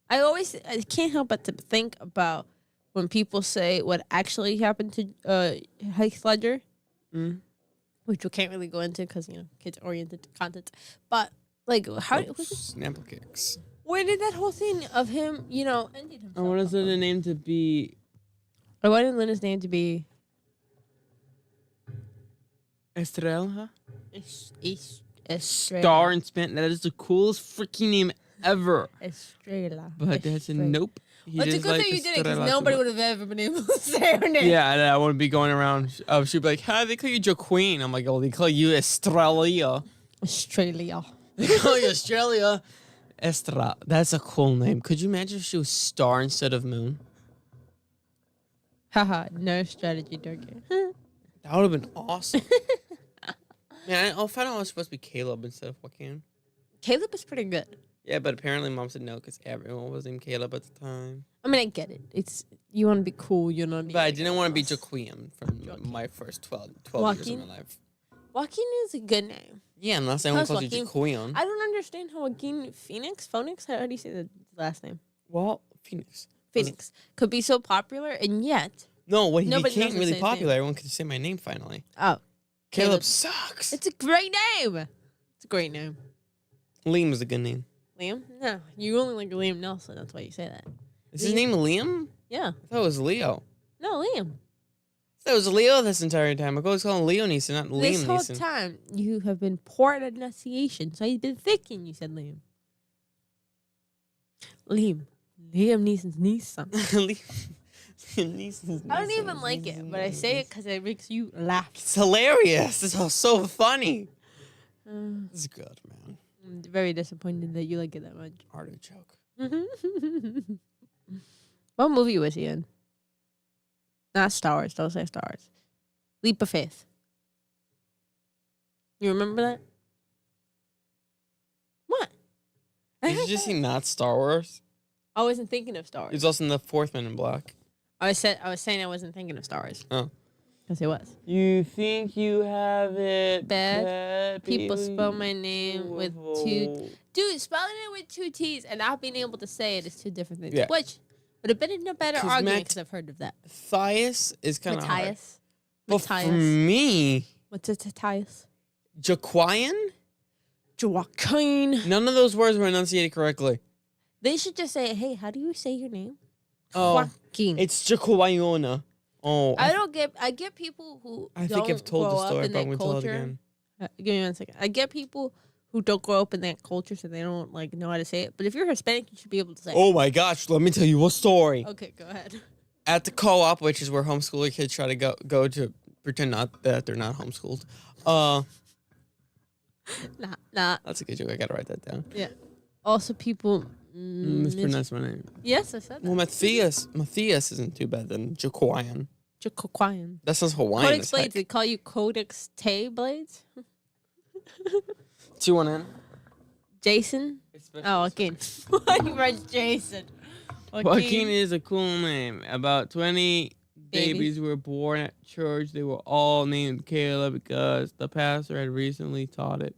I can't help but to think about when people say what actually happened to Heath Ledger, Mm. which we can't really go into because, kids-oriented content. But, like, Snapple kicks. where did that whole thing of him, ending himself? I wanted come the name to be from? I wanted Lena's name to be Estrella. Estrella. Star and Spent. That is the coolest freaking name ever. Estrella. But that's a nope. He Well, it's a just good liked thing you did it because Estrella too nobody much. would have ever been able to say her name. Yeah, and I wouldn't be going around. She'd be like, "Hi, they call you Joaquin." I'm like, "Oh, they call you Estrella." Australia. They call you Australia. Estrella. That's a cool name. Could you imagine if she was Star instead of Moon? Haha, no strategy, Dorky. That would have been awesome. Man, I found out I was supposed to be Caleb instead of Joaquin. Caleb is pretty good. Yeah, but apparently Mom said no because everyone was named Caleb at the time. I mean, I get it. It's you want to be cool. You know what I mean? But I didn't want to be Jaquim from my first 12 years of my life. Joaquin is a good name. Yeah, unless anyone calls you Jaquim. I don't understand how Joaquin Phoenix? How do you say the last name? Well, Phoenix Could be so popular, and yet... No, he became really popular. Everyone could say my name finally. Oh. Caleb sucks. It's a great name. It's a great name. Liam is a good name. Liam? No, you only like Liam Nelson. That's why you say that. Is his name Liam? Yeah. I thought it was Leo. No, Liam. I thought it was Leo this entire time. I always call him Leo Neeson, not Liam Neeson. This whole time, you have been poor at enunciation, so I've been thinking you said Liam. Liam Neeson's Neeson. Liam Neeson's I don't even like it, but I say it because it makes you laugh. It's hilarious. It's so funny. It's good, man. I'm very disappointed that you like it that much. Artichoke. What movie was he in? Not Star Wars. Don't say Star Wars. Leap of Faith. You remember that? What? Did you just say not Star Wars? I wasn't thinking of Star Wars. He was also in the fourth Men in Black. I was saying I wasn't thinking of Star Wars. Oh. Because it was. You think you have it bad? People spell my name with two... Dude, spelling it with two T's and not being able to say it is two different things. Yeah. Which would have been a better argument because I've heard of that. Matthias is kind of hard. Matthias. But for me... What's it, Matthias? Jaquian? Joaquin. None of those words were enunciated correctly. They should just say, hey, how do you say your name? Oh, Joaquin. It's Jaquiona. Oh. I get people who I think I've told the story, but I'm going to tell it again. Give me 1 second. I get people who don't grow up in that culture, so they don't like know how to say it. But if you're Hispanic, you should be able to say it. Oh my gosh, let me tell you a story. Okay, go ahead. At the co-op, which is where homeschooler kids try to go to pretend not that they're not homeschooled. Nah. That's a good joke. I gotta write that down. Yeah. Also, people mispronounce my name. Yes, I said that. Well, Matthias isn't too bad than Jaquian. Jaquian. That sounds Hawaiian. Codex Blades. They call you Codex Tay Blades. 2 1 in. Jason. Oh, again. You read Jason. Joaquin is a cool name. About 20 babies were born at church. They were all named Caleb because the pastor had recently taught it.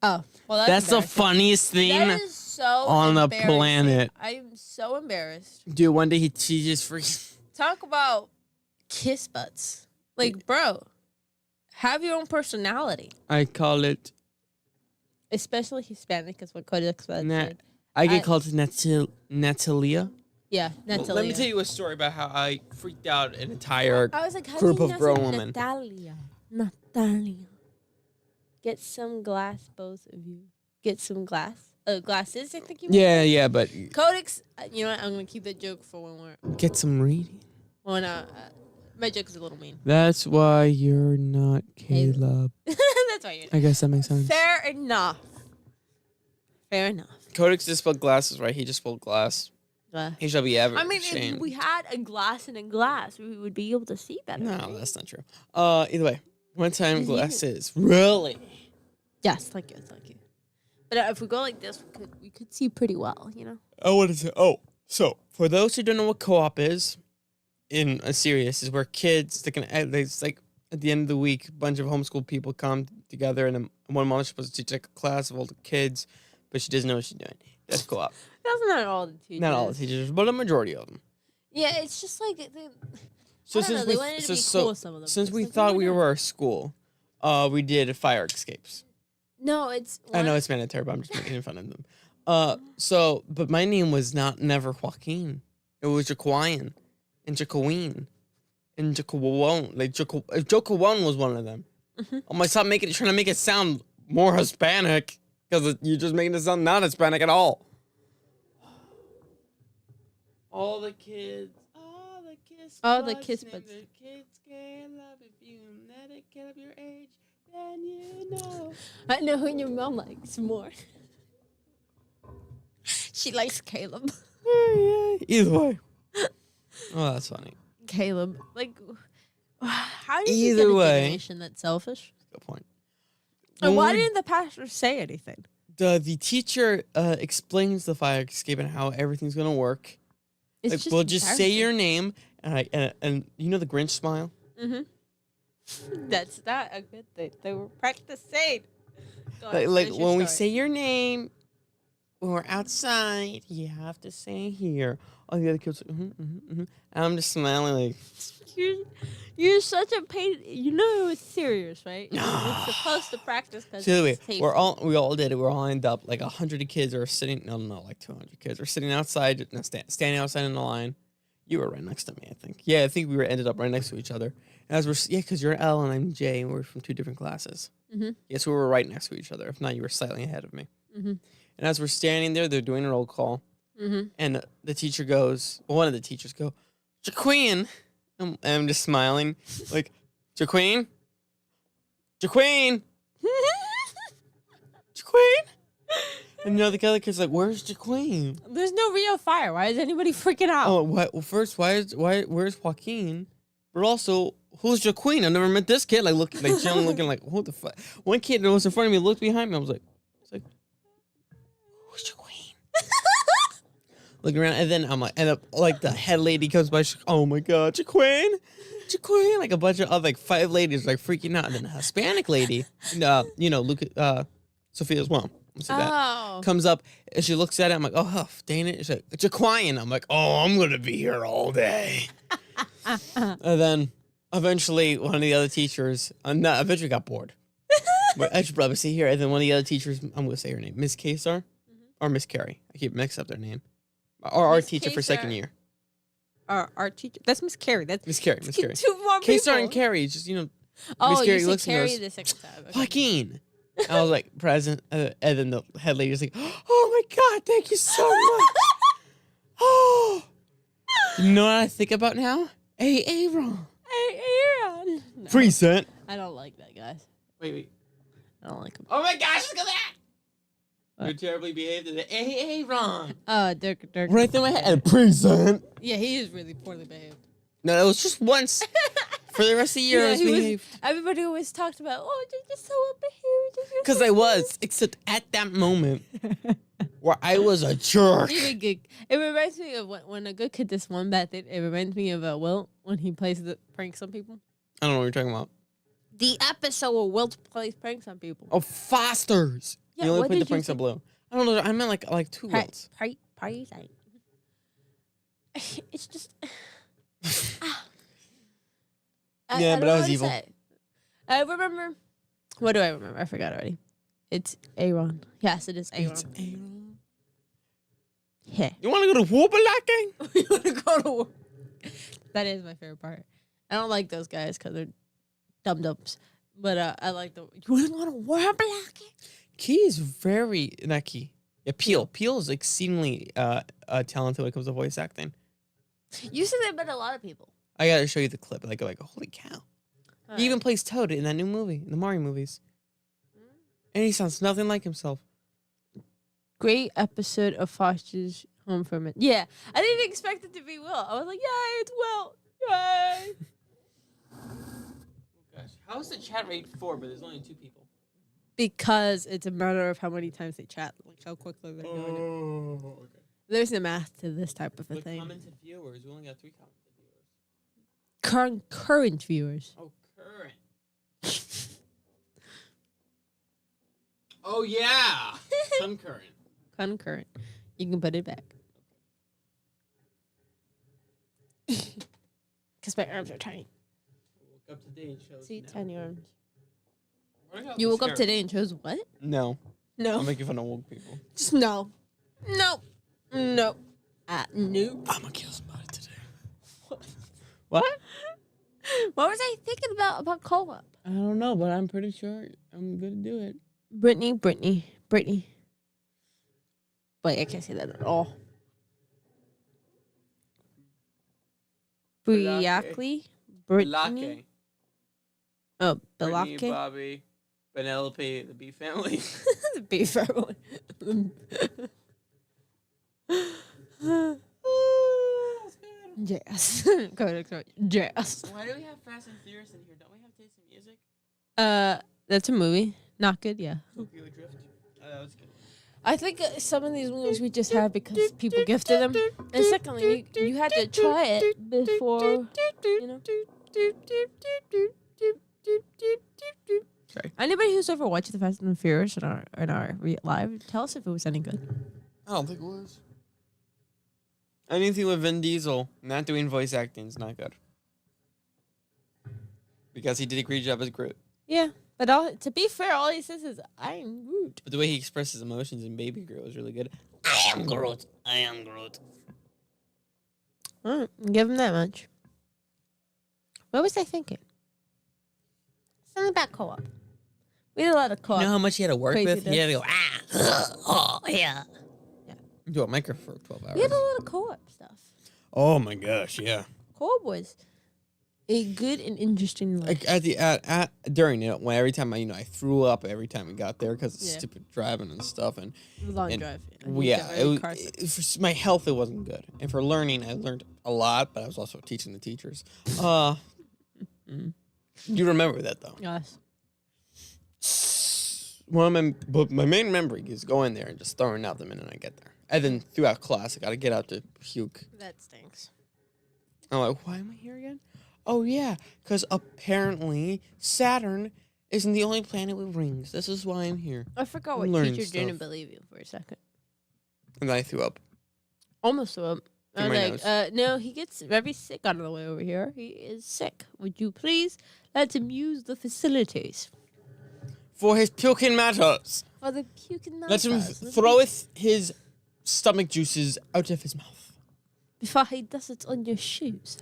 Oh, well, that's the funniest thing that is so on the planet. I'm so embarrassed. Dude, one day he just freaking... Talk about kiss butts. Like, bro, have your own personality. I call it... Especially Hispanic is what Codex said. I get called Natalia. Yeah, Natalia. Well, let me tell you a story about how I freaked out an entire I was like, how group do you of grown women. Natalia. Get some glass, both of you. Get some glasses, I think you meant. Yeah, but... Codex, you know what? I'm going to keep that joke for when we're... Get some reading. When, my joke is a little mean. That's why you're not Caleb. That's why you're not. I guess that makes sense. Fair enough. Codex just spelled glasses, right? He just spelled glass. He shall be ever. I mean, if we had a glass and a glass, we would be able to see better. No, that's not true. Either way, one time glasses. Really? Yes, like you. But if we go like this, we could see pretty well, you know? I want to say, so for those who don't know what co-op is, in a serious, is where kids, it's like at the end of the week, a bunch of homeschool people come together and one mom is supposed to teach like a class of all the kids, but she doesn't know what she's doing. That's co-op. That's not all the teachers. Not all the teachers, but a majority of them. Yeah, it's just like... Since we thought we were a school, we did fire escapes. No, it's... I know it's mandatory, but I'm just making fun of them. But my name was never Joaquin. It was Jaquian and Jaqueen and Jaquawon. Like Jaquawon was one of them. Mm-hmm. I'm like, stop trying to make it sound more Hispanic because you're just making it sound not Hispanic at all. All the kids buds. Kids can love if you let it get up your age. Then you know. I know who your mom likes more. She likes Caleb. Either way. Oh, that's funny. Caleb, like, how do you Either get a way. generation that's selfish? Good point. And why When we- didn't the pastor say anything? the teacher explains the fire escape and how everything's gonna work. It's Like, just we'll just say embarrassing. your name and you know the Grinch smile. That's not a good thing. They were practicing. Go Like, ahead, like finish your when we story. say your name, when we're outside, you have to say here. All the other kids, and I'm just smiling like. You're such a pain. You know it was serious, right? It's supposed to practice because So anyway, it's tasty. we all did it. We're all lined up. Like 100 kids are sitting. No, like 200 kids are sitting outside, standing outside in the line. You were right next to me, I think. Yeah, I think we ended up right next to each other. And as because you're L and I'm J, and we're from 2 different classes. Yeah, so we were right next to each other. If not, you were slightly ahead of me. And as we're standing there, they're doing a roll call, and the teacher goes. Well, one of the teachers go, "Jaqueen," and I'm just smiling, like, "Jaqueen, Jaqueen." Jaqueen? And the other kid's like, "Where's Jaqueen?" There's no real fire. Why is anybody freaking out? Oh, what? Well, first, where's Joaquin? But also, who's Jaqueen? I've never met this kid. Like, chilling, looking like, what the fuck? One kid that was in front of me looked behind me. I was like, who's Jaqueen? Looking around, and then I'm like, the head lady comes by. She's like, oh my god, Jaqueen, like a bunch of like 5 ladies like freaking out, and then a Hispanic lady, Sophia's mom. That comes up and she looks at it. I'm like, oh, dang it. She's like, Jaquine. I'm like, oh, I'm going to be here all day. And then eventually one of the other teachers, eventually got bored. But I should probably say here. And then one of the other teachers, I'm going to say her name, Miss Kesar or Miss Carey. I keep mixing up their name. Or our teacher for second year. Our teacher. That's Miss Carey. That's Miss Carey. two more people. Kesar and Carey, just, Oh, Miss Carey you looks said and Carey goes, the second time. Okay. Joaquin. I was like, present. And then the head lady was like, oh my God, thank you so much. Oh. You know what I think about now? Hey, Aaron. Hey, Aaron. No, Present. I don't like that, guys. Wait. I don't like him. Oh my gosh, look at that. What? You're terribly behaved today. Hey, Aaron. Dirk. Right through my head. And present. Yeah, he is really poorly behaved. No, it was just once. For the rest of the year, I was behaved. Everybody always talked about, oh, you're just so unbehaved. Because I was, except at that moment where I was a jerk. It reminds me of when a good kid does one bad thing. It reminds me of Wilt when he plays the pranks on people. I don't know what you're talking about. The episode where Wilt plays pranks on people. Oh, Foster's. Yeah, you only what played the did you pranks on Blue. I don't know. I meant like 2 Wilts. It's just... Yeah, but I I was don't know evil. what to say. I remember... What do I remember? I forgot already. It's Aaron. Yes, it is Aaron. It's Aaron. Yeah. You want to go to Whoopalaking? We want to go to work. That is my favorite part. I don't like those guys because they're dum-dums. But I like the... You want to go to work? Key is very... Not Key. Yeah, Peel. Peel is exceedingly talented when it comes to voice acting. You said that about a lot of people. I got to show you the clip. Like, holy cow. He even plays Toad in that new movie, in the Mario movies. And he sounds nothing like himself. Great episode of Foster's Home for Men. Yeah, I didn't expect it to be Will. I was like, yay, it's Will. Yay. Oh, gosh. How is the chat rate 4, but there's only 2 people? Because it's a matter of how many times they chat, like how quickly they're doing it. Oh, okay. There's no math to this type of a But thing. commented viewers, we only got 3 commented viewers. Current viewers. Oh, current. Oh, yeah. Concurrent. Concurrent. You can put it back. Because my arms are tiny. I woke up today and chose See, no. tiny arms. Why do I got You this woke up hair? today and chose what? No. No. I'm making fun of woke people. Just no. No. No. No. I'm gonna kill somebody today. What? What was I thinking about co-op? I don't know, but I'm pretty sure I'm gonna do it. Brittany. Wait, I can't say that at all. Briackley? Brittany? Oh, Brittany, Belake? Bobby, Penelope, the B family. The B family. Jazz. Codex, right? Jazz. Why do we have Fast and Furious in here? Don't we have Taste of Music? That's a movie. Not good, yeah. Tokyo Drift. Oh, that was good. I think some of these movies we just have because people gifted them. And secondly, you had to try it before, you know. Sorry. Anybody who's ever watched the Fast and Furious in our live, tell us if it was any good. I don't think it was. Anything with Vin Diesel not doing voice acting is not good. Because he did a great job as Groot. Yeah, but to be fair, all he says is, I'm Groot. But the way he expresses emotions in Baby Groot was really good. I am Groot. I am Groot. All right, give him that much. What was I thinking? Something about co-op. We did a lot of co-op. You know how much he had to work with? He had to go, oh, yeah. Do a micro for 12 hours. We had a lot of co-op stuff. Oh my gosh, yeah. Co-op was a good and interesting life. Like during it, when every time I threw up every time we got there because of stupid driving and stuff and long drive. My health it wasn't good, and for learning I learned a lot, but I was also teaching the teachers. You remember that though? Yes. One of my main memory is going there and just throwing out the minute I get there. And then throughout class, I got to get out to puke. That stinks. I'm like, why am I here again? Oh, yeah, because apparently Saturn isn't the only planet with rings. This is why I'm here. I forgot what teacher didn't believe you for a second. And then I threw up. Almost threw up. I was like, no, he gets very sick on the way over here. He is sick. Would you please let him use the facilities? For his puking matters. For the puking matters. Let him throweth his stomach juices out of his mouth. Before he does it on your shoes.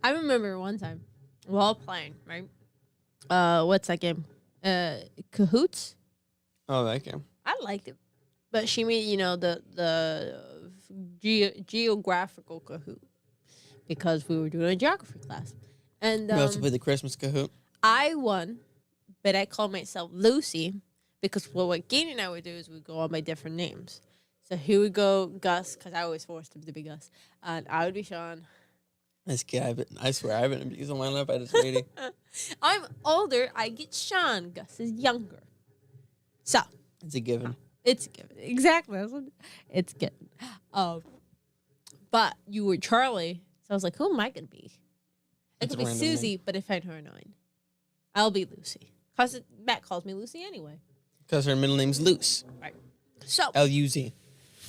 I remember one time, while playing, right? What's that game? Cahoots? Oh, that game. I liked it. But she made, the geographical Kahoot. Because we were doing a geography class. And we also played the Christmas Kahoot. I won, but I called myself Lucy. Because what Gain and I would do is we'd go on by different names. So here we go, Gus, because I always forced him to be Gus. And I would be Sean. This kid, I swear, I haven't abused on my life by this lady. I'm older, I get Sean. Gus is younger. So. It's a given. It's a given. Exactly. It's a given. But you were Charlie. So I was like, who am I going to be? I could be Susie, name. But I find her annoying. I'll be Lucy. Because Matt calls me Lucy anyway. Because her middle name's Luce. Right. So. L-U-Z.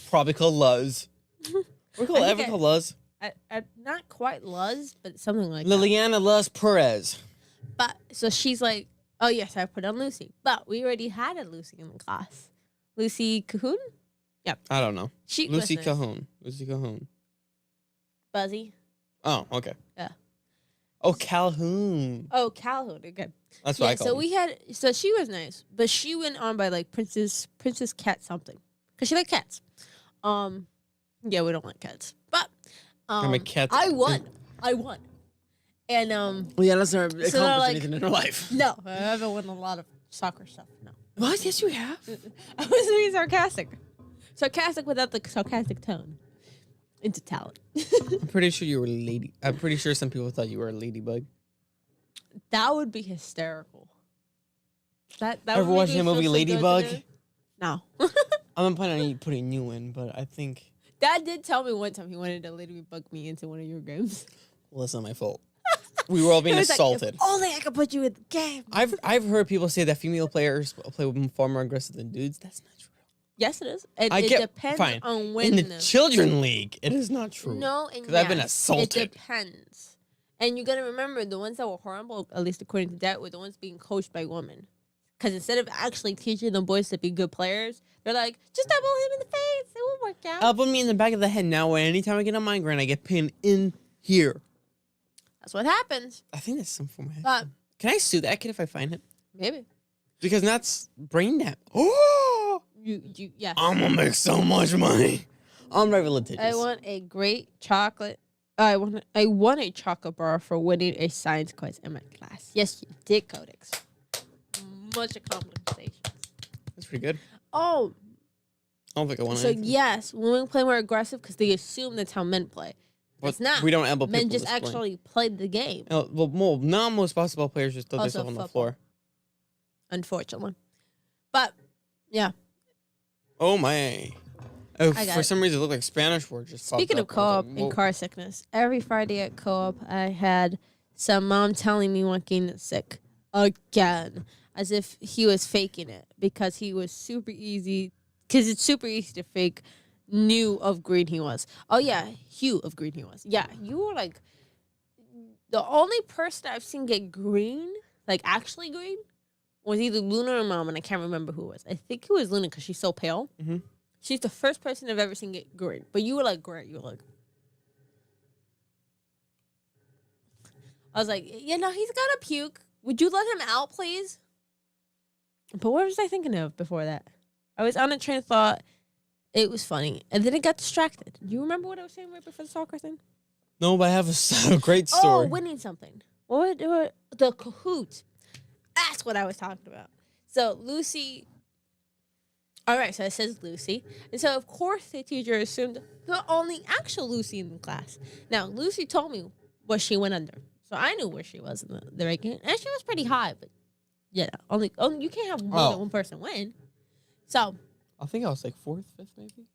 Probably called Luz. We're called Luz. Not quite Luz, but something like Liliana that. Luz Perez. But, so she's like, oh, yes, I put on Lucy. But we already had a Lucy in the class. Lucy Cahoon? Yep. I don't know. Lucy listeners. Cahoon. Lucy Cahoon. Buzzy. Oh, okay. Yeah. Oh, Calhoun. Oh, Calhoun. Okay. That's what I call So she was nice, but she went on by like Princess Cat something. Because she liked cats. Yeah, we don't like cats. But I'm a cat. I won. And well, yeah, that's never accomplished anything in her life. No, I haven't won a lot of soccer stuff. No. What? Yes, you have. I was being sarcastic. Sarcastic without the sarcastic tone. Into talent. I'm pretty sure you were a lady. I'm pretty sure some people thought you were a ladybug. That would be hysterical. That ever watched the movie Ladybug? No. I'm planning on putting you in, but I think Dad did tell me one time he wanted to ladybug me into one of your games. Well, that's not my fault. We were all being assaulted. Like, if only I could put you in the game. I've heard people say that female players play far more aggressive than dudes. That's not true. Yes, it is. It depends on when. In the children league, it is not true. No, because I've been assaulted. It depends. And you got to remember, the ones that were horrible, at least according to Dad, were the ones being coached by women. Because instead of actually teaching the boys to be good players, they're like, just double him in the face. It will work out. Elbow me in the back of the head now. Anytime I get a migraine, I get pinned in here. That's what happens. I think that's some form of Can I sue that kid if I find him? Maybe. Because that's brain damage. Oh! Yes. I'm going to make so much money. I'm very litigious. I want a great chocolate. I won a chocolate bar for winning a science quiz in my class. Yes, you did, Codex. Much accomplishments. That's pretty good. Oh. I don't think I want So anything. yes, women play more aggressive because they assume that's how men play. It's not. We don't elbow Men people just this point. actually played the game. Well, now most basketball players just throw Also themselves on the football. floor. Unfortunately. But yeah. Oh my! Oh, I got for it. some reason, it looked like Spanish word just. Speaking of popped up. I was co-op like, and whoa. car sickness, every Friday at co-op, I had some mom telling me Joaquin is sick again, as if he was faking it because he was super easy. Because it's super easy to fake. Knew of green he was. Oh yeah, hue of green he was. Yeah, you were like the only person I've seen get green, like actually green, was either Luna or Mom, and I can't remember who it was. I think it was Luna because she's so pale. Mm-hmm. She's the first person I've ever seen get green. But you were like great. You were like, I was like, he's got a puke. Would you let him out, please? But what was I thinking of before that? I was on a train of thought. It was funny, and then it got distracted. Do you remember what I was saying right before the soccer thing? No, but I have a great story. Oh, winning something. What the Kahoot? That's what I was talking about. So Lucy. All right, so it says Lucy, and so of course the teacher assumed the only actual Lucy in the class. Now Lucy told me what she went under, so I knew where she was in the ranking, and she was pretty high. But yeah, only you can't have more than one person win. So. I think I was like 4th, 5th, maybe.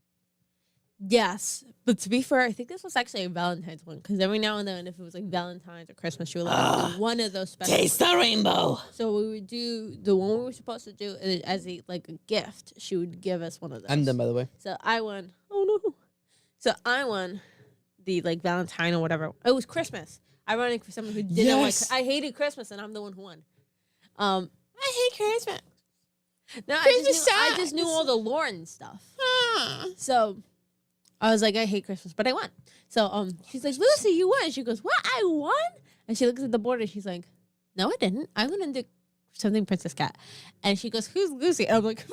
Yes, but to be fair, I think this was actually a Valentine's one because every now and then, if it was like Valentine's or Christmas, you would like do one of those special. Taste the rainbow. So we would do the one we were supposed to do as a gift. She would give us one of those. I'm done, by the way. So I won. Oh no! So I won the Valentine or whatever. It was Christmas. Ironic for someone who didn't like. I hated Christmas, and I'm the one who won. I hate Christmas. No, I just knew all the lore and stuff. So I was like, I hate Christmas, but I won. So she's like, Lucy, you won. She goes, what? I won? And she looks at the board and she's like, no, I didn't. I went into something Princess Cat. And she goes, who's Lucy? And I'm like,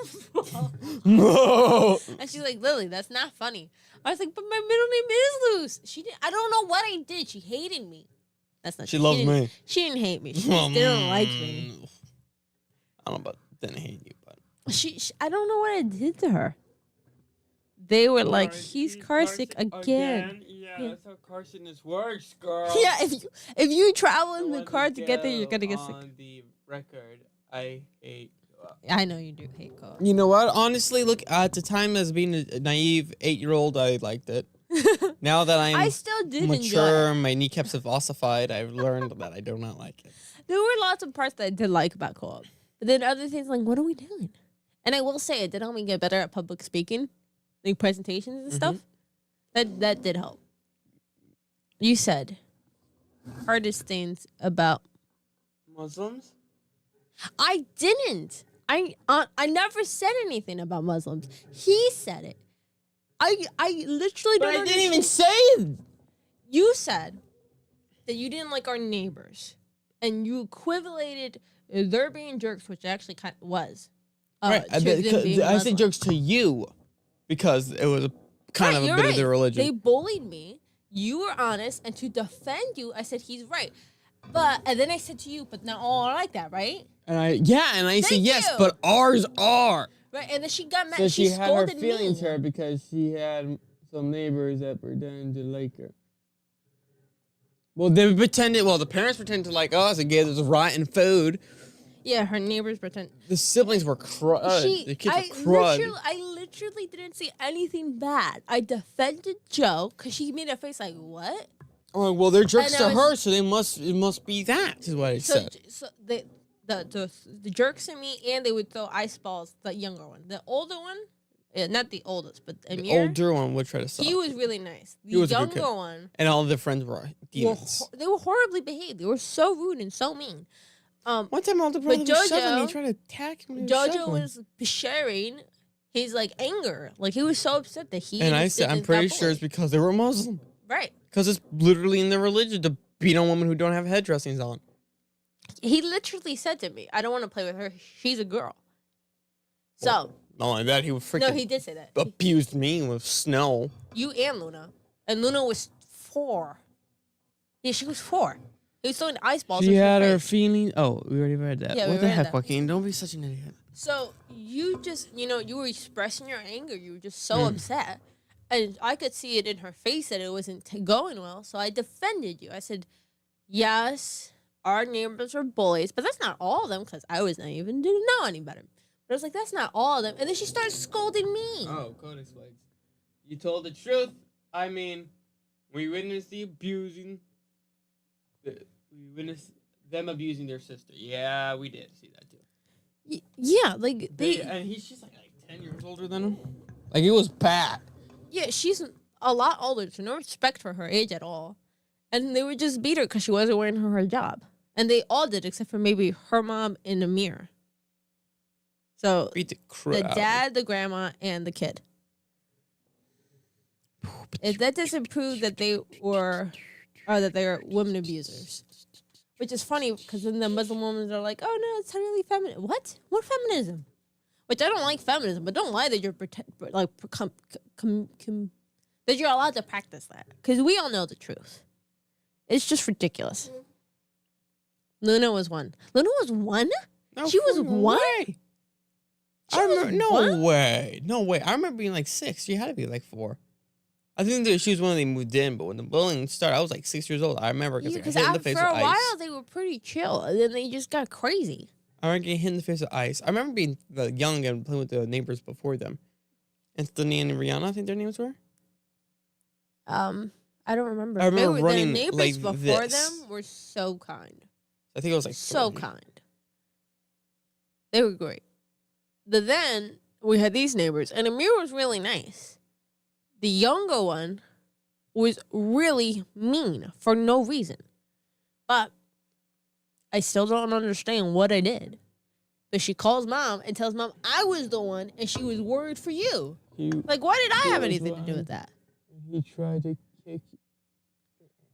No. And she's like, Lily, that's not funny. I was like, but my middle name is Luce. She didn't. I don't know what I did. She hated me. That's not. She loves me. She didn't hate me. She just didn't like me. I don't know about didn't hate you, but She I don't know what I did to her. They were like, he's car sick again. Yeah, that's how car sickness works, girl. Yeah, if you travel in the car to get there, you're gonna get sick. On the record, I hate. I know you do hate car. You know what? Honestly, look, at the time as being a naive 8-year-old, I liked it. Now that I still did mature, enjoy it. my kneecaps have ossified, I've learned that I do not like it. There were lots of parts that I did like about co-op. But then other things like, what are we doing? And I will say, it did help me get better at public speaking, like presentations and stuff. That did help. You said hardest things about Muslims? I didn't. I never said anything about Muslims. He said it. I literally But don't. I didn't even say it. You said that you didn't like our neighbors, and you equivalated their being jerks, which actually kind of was. Right. I said jokes to you because it was kind of a bit of their religion. They bullied me. You were honest, and to defend you, I said he's right. And then I said to you, but not all are like that, right? And I said yes, you. but ours are. Right, and then she got mad. So she had her scolded feelings me. hurt because she had some neighbors that pretended to like her. Well, they pretended. Well, the parents pretended to like us and gave us rotten food. Yeah, her neighbors pretend. The siblings were crud. The kids were crud. I literally didn't say anything bad. I defended Joe because she made a face like, what? Oh, well, they're jerks And to I her, so it must be that, is what I said. So the jerks at me, and they would throw ice balls. The younger one, the older one, not the oldest, but Amir. The older one would try to stop. He was really nice. The He was a good younger kid. one, And all of their friends were demons. they were horribly behaved. They were so rude and so mean. One time, all the brothers were shoving me, tried to attack him. Jojo was sharing his anger. Like he was so upset that he. And I said, I'm pretty sure it's because they were Muslim. Right. Because it's literally in their religion to beat on women who don't have headdressings on. He literally said to me, I don't want to play with her. She's a girl. So. Well, not only that, he would freaking No, he did say that. abused me with snow. You and Luna. And Luna was 4. Yeah, she was 4. He was throwing ice balls. She into had her face. feeling. Oh, we already read that. Yeah, we What the read heck, that. Joaquin? Don't be such an idiot. So you just, you were expressing your anger. You were just so upset. And I could see it in her face that it wasn't going well. So I defended you. I said, yes, our neighbors were bullies, but that's not all of them because I was naive and didn't know any better. But I was like, that's not all of them. And then she started scolding me. Oh, code explains. You told the truth. I mean, we witnessed the abusing. We witnessed them abusing their sister. Yeah, we did see that too. Yeah, like And he's just like 10 years older than him. Like it was bad. Yeah, she's a lot older, so no respect for her age at all. And they would just beat her because she wasn't wearing her job. And they all did, except for maybe her mom and Amir. So Beat the crap. the dad, the grandma, and the kid. If that doesn't prove that they were women abusers. Which is funny because then the Muslim women are like, oh no, it's totally feminine. What? What feminism? Which I don't like feminism, but don't lie that you're that you're allowed to practice that. Because we all know the truth. It's just ridiculous. Luna was one. Luna was one? No She was one? way. She I remember, was no one? way. No way. I remember being like 6. She had to be like 4. I think that she was when they moved in, but when the bullying started, I was like 6 years old. I remember Yeah, because because I hit in the face for with a ice. while they were pretty chill, and then they just got crazy. I remember getting hit in the face with ice. I remember being young and playing with the neighbors before them. Anthony and Rihanna, I think their names were. I don't remember. I remember running their neighbors like before this. them were so kind. I think it was like So 3. kind. They were great. But then we had these neighbors, and Amir was really nice. The younger one was really mean for no reason. But I still don't understand what I did. But she calls mom and tells mom I was the one, and she was worried for you. Like, why did I have anything to do with that? He tried to kick.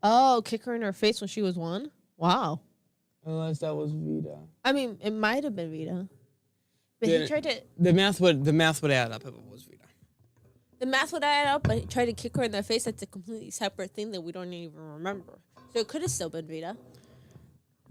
Oh, kick her in her face when she was 1? Wow. Unless that was Vita. I mean, it might have been Vita. But Then he tried to... The math would add up if it was Vita. The math would add up, but he tried to kick her in the face. That's a completely separate thing that we don't even remember. So it could have still been Vita.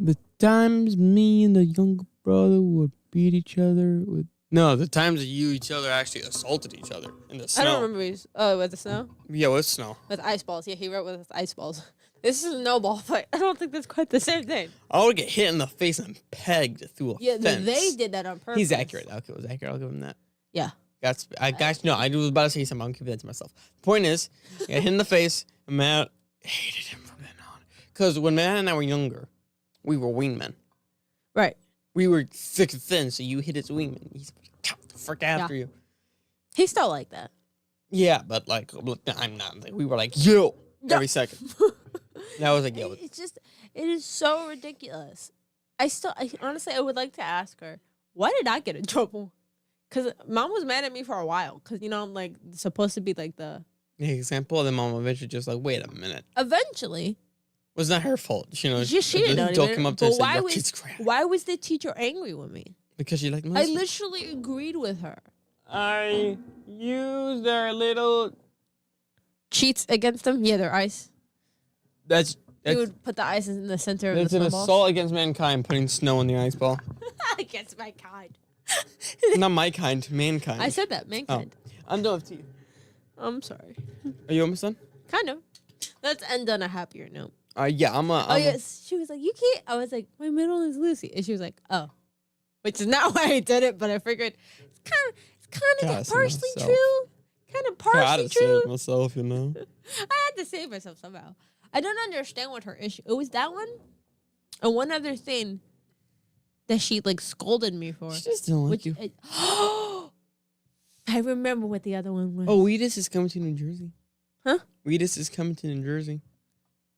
The times me and the younger brother would beat each other with... No, the times that you each other actually assaulted each other in the snow. I don't remember. With the snow? Yeah, with snow. With ice balls. Yeah, he wrote with ice balls. This is a no ball fight. I don't think that's quite the same thing. I would get hit in the face and pegged through a fence. They did that on purpose. He's accurate. Okay, it was accurate. I'll give him that. Yeah. No, I was about to say something. I'm keeping that to myself. The point is, I got hit in the face, and Matt hated him from then on. Because when Matt and I were younger, we were wingmen. Right. We were thick and thin, so you hit his wingman. He's the frick after you. He's still like that. Yeah, but like, I'm not. We were like, yo, every second. That was like, yo. It's just, it is so ridiculous. Honestly, I would like to ask her, why did I get in trouble? Because mom was mad at me for a while. Because, I'm like supposed to be like the... example, then mom eventually just like, wait a minute. Eventually. It was not her fault. She didn't know adult came up to her and said, your was, kid's crap. why was the teacher angry with me? Because she liked I Melissa. literally agreed with her. I used their little... Cheats against them? Yeah, they're ice. That's He would put the ice in the center of the an snowball. assault against mankind, putting snow in the ice ball. Against my kind. Not my kind, mankind. I said that, mankind. I'm done with tea. I'm sorry. Are you almost done? Kind of. Let's end on a happier note. Yeah, Yes. She was like, you can't. I was like, my middle is Lucy. And she was like, oh. Which is not why I did it, but I figured it's kind Gotta of say partially myself. true. Kind of partially true. myself, you know. I had to save myself somehow. I don't understand what her issue. It was that one, and one other thing that she like scolded me for. She just don't like you. I remember what the other one was. Oh, Wheatus is coming to New Jersey. Huh? Wheatus is coming to New Jersey.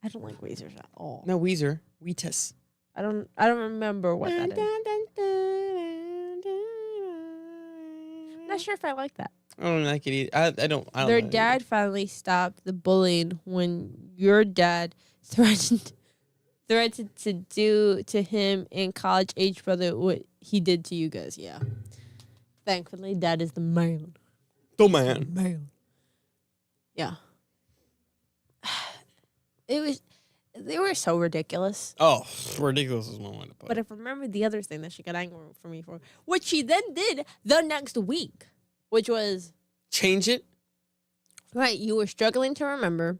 I don't like Weezers at all. No, Weezer. Wheatus. I don't remember what that is. I'm not sure if I like that. I don't like it either. I don't Their like it dad finally stopped the bullying when your dad threatened to do to him and college-age brother what he did to you guys. Yeah. Thankfully, dad is the man. either. Man. Man. Yeah. It was They were so ridiculous. Oh, ridiculous is one way to put But it. I remember the other thing that she got angry for me for, which she then did the next week, which was, Change it? right, you were struggling to remember.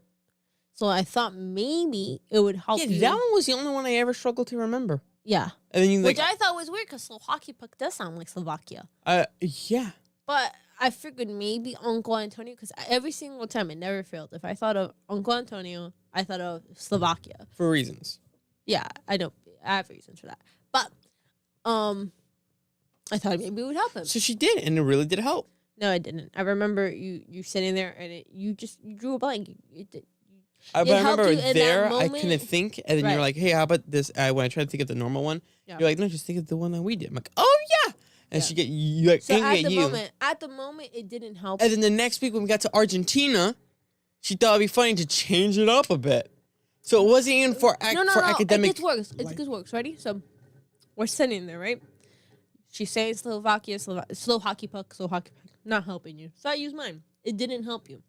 So I thought maybe it would help Yeah, you. that one was the only one I ever struggled to remember. Yeah. And then you Which like, I thought was weird because Slovakia does sound like Slovakia. yeah. But I figured maybe Uncle Antonio, because every single time it never failed. If I thought of Uncle Antonio, I thought of Slovakia. For reasons. Yeah, I know. I have reasons for that. But I thought maybe it would help him. So she did, and it really did help. No, I didn't. I remember you sitting there and you drew a blank. But It I helped remember you in there, that I moment. couldn't think, and then Right. you're like, "Hey, how about this?" When I tried to think of the normal one, Yeah. you're like, "No, just think of the one that we did." I'm like, "Oh yeah," and Yeah. she get you like So angry at you. at the moment, it didn't help. And then the next week when we got to Argentina, she thought it'd be funny to change it up a bit. So it wasn't even for No. academic. It gets worse. It gets worse. Ready? So we're sitting there, right? She's saying Slovakia, slow hockey puck, not helping you. So I use mine. It didn't help you.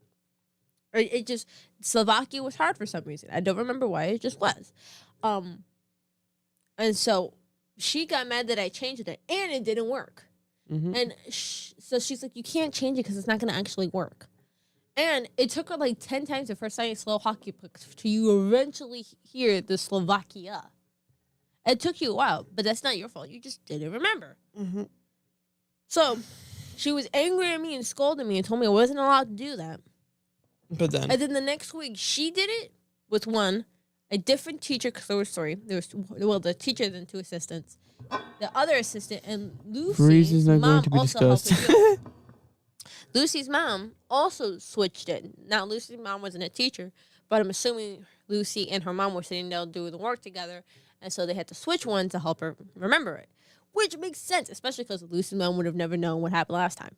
Or it just, Slovakia was hard for some reason. I don't remember why. It just was. And so she got mad that I changed it, and it didn't work. Mhm. And so she's like, you can't change it because it's not going to actually work. And it took her like 10 times the first time I slow hockey puck to you eventually hear the Slovakia. It took you a while, but that's not your fault. You just didn't remember. Mhm. So she was angry at me and scolded me and told me I wasn't allowed to do that. But then, And then the next week, she did it with a different teacher, because there was the teacher and 2 assistants. The other assistant and Lucy's mom also helped her do it. Lucy's mom also switched it. Now, Lucy's mom wasn't a teacher, but I'm assuming Lucy and her mom were sitting there doing the work together, and so they had to switch one to help her remember it, which makes sense, especially because Lucy's mom would have never known what happened last time.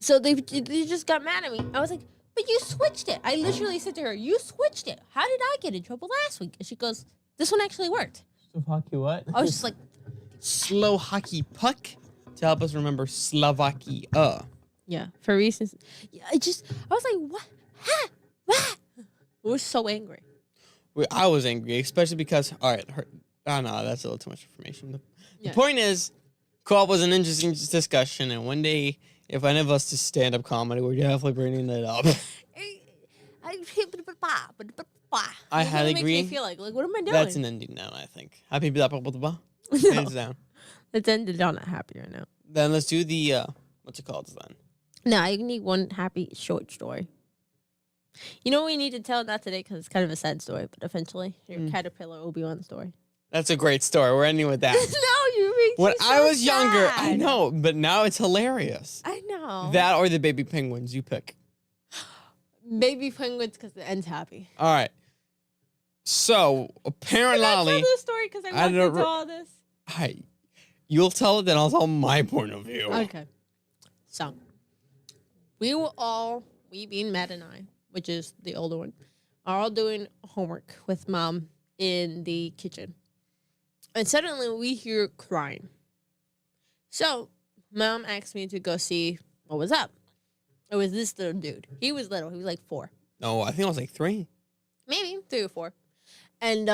So they just got mad at me. I was like, but you switched it. I literally said to her, you switched it. How did I get in trouble last week? And she goes, this one actually worked. Slovakia what? I was just like, Slow hockey puck to help us remember Slovakia. yeah, for reasons. Yeah, I was like, what? Ha! What? I was so angry. I was angry, especially because no, that's a little too much information. The Yeah. point is, co-op was an interesting discussion, and one day, if any of us to stand up comedy, we're definitely bringing it up. I highly makes agree. me feel like what am I doing? That's an ending now, I think. Happy blah, blah, blah, blah. No. Hands down. Let's end it on a happier note. Then let's do the what's it called then? No, I need one happy short story. You know what we need to tell? Not today because it's kind of a sad story, but eventually your caterpillar Obi-Wan story. That's a great story. We're ending with that. No, you make When me I so was younger, I sad. know, but now it's hilarious. I know. That or the baby penguins, you pick. Baby penguins because the end's happy. All right. So apparently, Can I tell this story because I walked don't into re- all this? you'll tell it, then I'll tell my point of view. Okay. So, we being Matt and I, which is the older one, are all doing homework with Mom in the kitchen. And suddenly we hear crying. So, Mom asked me to go see what was up. It was this little dude. He was little. He was like 4. No, I think I was like 3. Maybe 3 or 4. And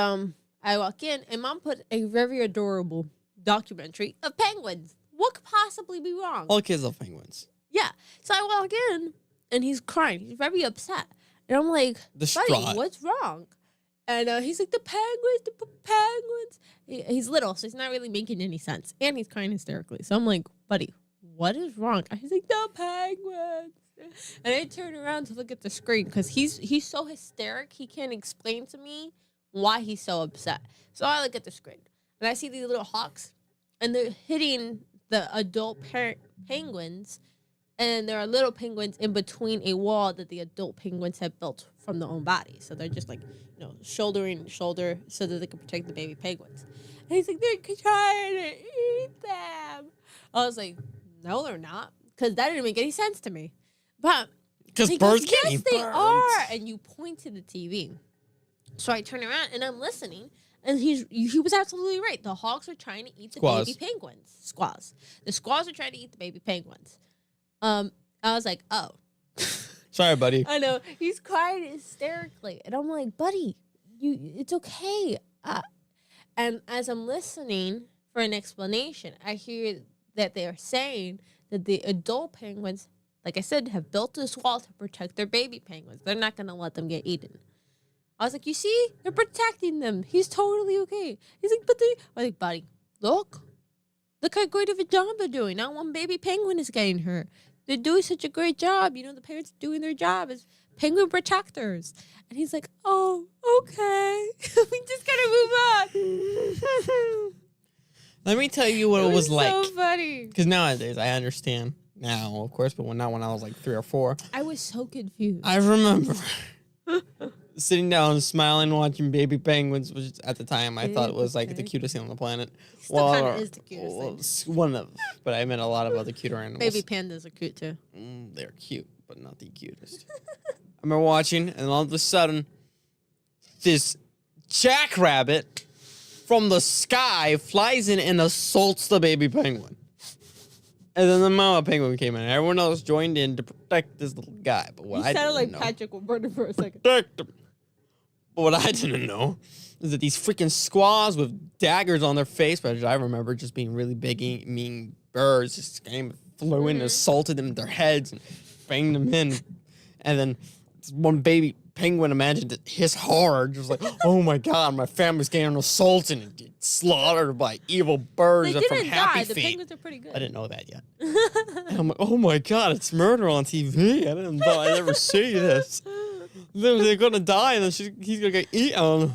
I walk in, and Mom put a very adorable documentary of penguins. What could possibly be wrong? All kids love penguins. Yeah. So I walk in, and he's crying. He's very upset. And I'm like, Distraught. buddy, what's wrong? And he's like, the penguins. He's little, so he's not really making any sense. And he's crying hysterically. So I'm like, buddy, what is wrong? And he's like, the penguins. And I turn around to look at the screen because he's so hysteric, he can't explain to me why he's so upset. So I look at the screen, and I see these little hawks, and they're hitting the adult penguins, and there are little penguins in between a wall that the adult penguins have built from their own body. So they're just like, shoulder in shoulder so that they can protect the baby penguins. And he's like, they're trying to eat them. I was like, no, they're not, because that didn't make any sense to me. But Because he birds goes, can't yes, eat they birds. are. And you point to the TV. So I turn around and I'm listening, and he was absolutely right. The hawks are trying to eat the baby penguins. Squaws. The squaws are trying to eat the baby penguins. I was like, oh. Sorry, buddy. I know. He's crying hysterically. And I'm like, buddy, it's okay. And as I'm listening for an explanation, I hear that they are saying that the adult penguins, like I said, have built this wall to protect their baby penguins. They're not going to let them get eaten. I was like, you see? They're protecting them. He's totally okay. He's like, but they... I was like, buddy, look how great of a job they're doing. Not one baby penguin is getting hurt. They're doing such a great job. You know, the parents are doing their job as penguin protectors. And he's like, oh, okay. We just gotta move on. Let me tell you what it was like. So funny. Because nowadays, I understand now, of course, but not when I was like 3 or 4. I was so confused. I remember sitting down, smiling, watching baby penguins, which at the time I thought it was like the cutest thing on the planet. Still kind of is the cutest thing. One of, but I meant a lot of other cuter animals. Baby pandas are cute too. They're cute, but not the cutest. I remember watching, and all of a sudden, this jackrabbit from the sky flies in and assaults the baby penguin. And then the mama penguin came in, and everyone else joined in to protect this little guy. But what you I sounded like know, Patrick Wilburton for a second. Protect him. But what I didn't know is that these freaking squaws with daggers on their face, which I remember just being really big, mean birds, just came, flew in and assaulted them with their heads and banged them in. And then this one baby penguin imagined his horror, just like, oh my god, my family's getting assaulted and get slaughtered by evil birds They from didn't Happy die. The Feet. penguins are pretty good. I didn't know that yet. And I'm like, oh my god, it's murder on TV. I didn't know I'd ever see this. They're gonna die and then he's gonna get eaten.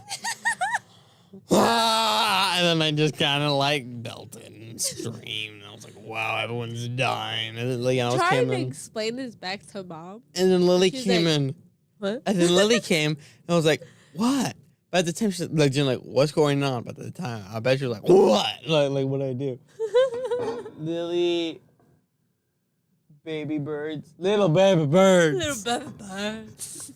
And then I just kind of like belted and screamed. I was like, wow, everyone's dying. And then Leon Trying came to in. explain this back to mom. And then Lily She's came like, in. What? And then Lily came and I was like, what? But at the time, she's like, Jen, like, what's going on? But at the time, I bet she was like, what? Like what do I do? Lily, baby birds, little baby birds. Little baby birds.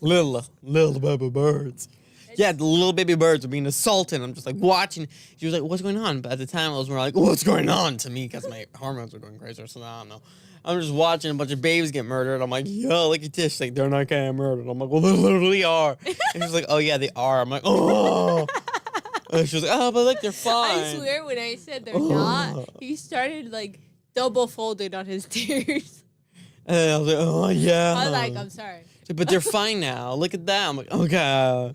Little baby birds. Yeah, the little baby birds were being assaulted. I'm just like watching. She was like, what's going on? But at the time, I was more like, what's going on to me? Because my hormones were going crazy. So I don't know. I'm just watching a bunch of babies get murdered. I'm like, yo, look at this. She's like, they're not getting murdered. I'm like, well, they literally are. And she's like, oh, yeah, they are. I'm like, oh. And she was like, oh, but look, they're fine. I swear when I said they're not, he started like double folded on his tears. And I was like, oh, yeah. I was like, I'm sorry. But they're fine now. Look at that. I'm like, okay.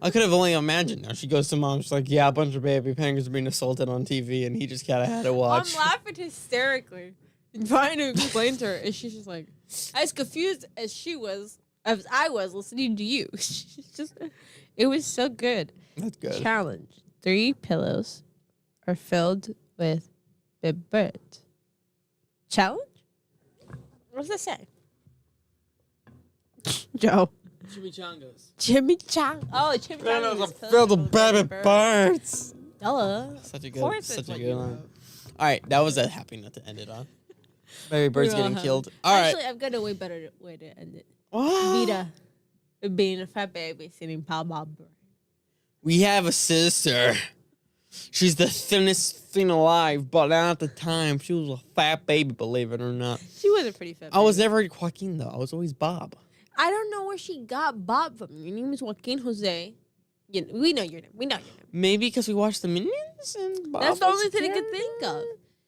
I could have only imagined. Now she goes to mom. She's like, yeah, a bunch of baby penguins are being assaulted on TV, and he just kind of had to watch. I'm laughing hysterically and trying to explain to her, and she's just like, as confused as I was listening to you. She's just, it was so good. That's good. Challenge: 3 pillows are filled with baby birds. Challenge? What does that say? Joe. Chimichangas. Chimichang. Oh, chimichangas. Pillows are filled with baby birds. Duh. Such a good line. All right, that was a happy note to end it on. Baby birds getting killed. All right. Actually, I've got a way better way to end it. What? Vita being a fat baby sitting Bob. We have a sister. She's the thinnest thing alive, but at the time, she was a fat baby, believe it or not. She was a pretty fat baby. I was never Joaquin, though. I was always Bob. I don't know where she got Bob from. Your name is Joaquin Jose. We know your name. Maybe because we watched the Minions and Bob. That's the only thing I could think of.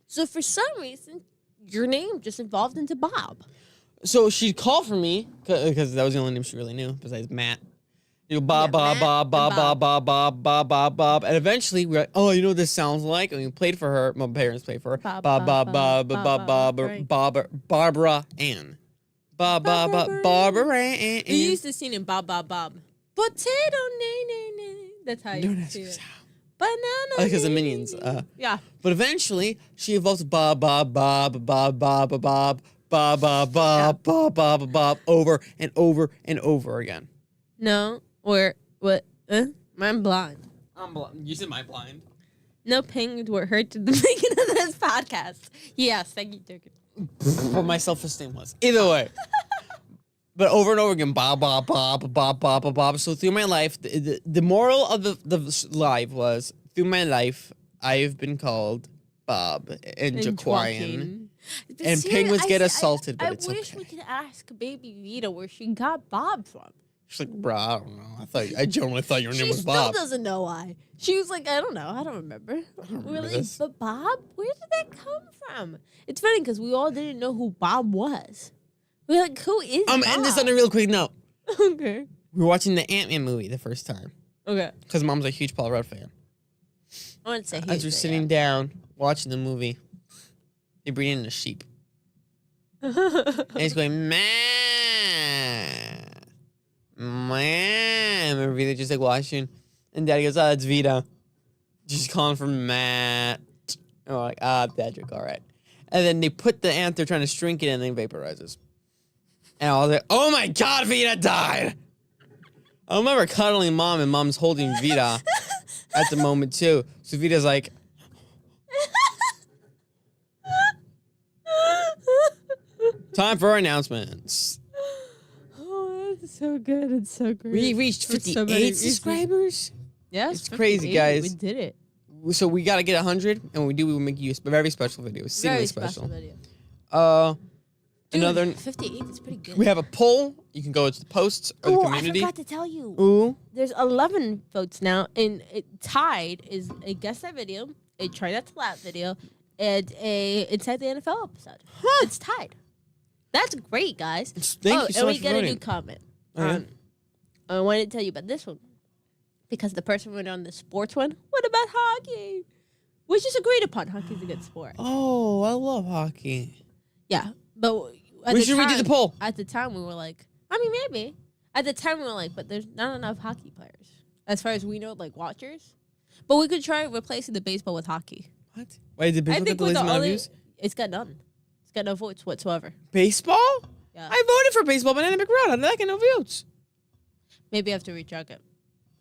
So for some reason, your name just evolved into Bob. So she'd call for me, because that was the only name she really knew, besides Matt. You know, Bob. And eventually, we're like, oh, you know what this sounds like? And we played for her. My parents played for her. Barbara Ann. Barbara Ann. You used to sing in Bob. Potato, nay. That's how you see it. Banana. Because the Minions. Yeah. But eventually, she evolves Bob, over and over and over again. No. What? I'm blind. I'm blind. You said my blind. No penguins were hurt to the making of this podcast. Yes, thank you, Turkey. But my self-esteem was. Either way. But over and over again, Bob. So through my life, the moral of the life was, through my life, I've been called Bob and Jaquarian. And penguins get assaulted, but it's okay. I wish we could ask baby Vita where she got Bob from. She's like, bro, I don't know. I genuinely thought your name She was still Bob. doesn't know why. She was like, I don't know. I don't remember. We're like, this. but Bob? Where did that come from? It's funny because we all didn't know who Bob was. We're like, who is Bob? End this on a real quick note. Okay. We were watching the Ant-Man movie the first time. Okay. Because Mom's a huge Paul Rudd fan. I wouldn't say As we're sitting down watching the movie, they bring in a sheep. And he's going, man. Man. Remember, they just like watching. And Daddy goes, it's Vita. Just calling for Matt. And we're like, Patrick, all right. And then they put the ant, they're trying to shrink it, and then vaporizes. And I was like, oh my God, Vita died. I remember cuddling Mom, and Mom's holding Vita at the moment, too. So Vita's like, time for our announcements. Oh, that's so good. It's so great. We reached 58 subscribers. Yeah, it's crazy, guys. We did it. So we got to get 100, and when we do, we will make you a very special video. Extremely Very special. video. Dude, Another 58 is pretty good. We have a poll. You can go to the posts or the community. I forgot to tell you. Ooh. There's 11 votes now, and tied is a guess that video, a try not to laugh video, and a inside the NFL episode. Huh. It's tied. That's great, guys. Thank you so and much we for get voting. a new comment. Okay. I wanted to tell you about this one because the person went on the sports one. What about hockey? Which is agreed upon. Hockey's a good sport. Oh, I love hockey. Yeah, but We should redo the poll. At the time, we were like, I mean, maybe. At the time, we were like, but there's not enough hockey players. As far as we know, like watchers. But we could try replacing the baseball with hockey. What? Wait, did baseball get the least amount of views? It's got none. It's got no votes whatsoever. Baseball? Yeah. I voted for baseball, but I didn't How did that get no votes? Maybe I have to recheck it.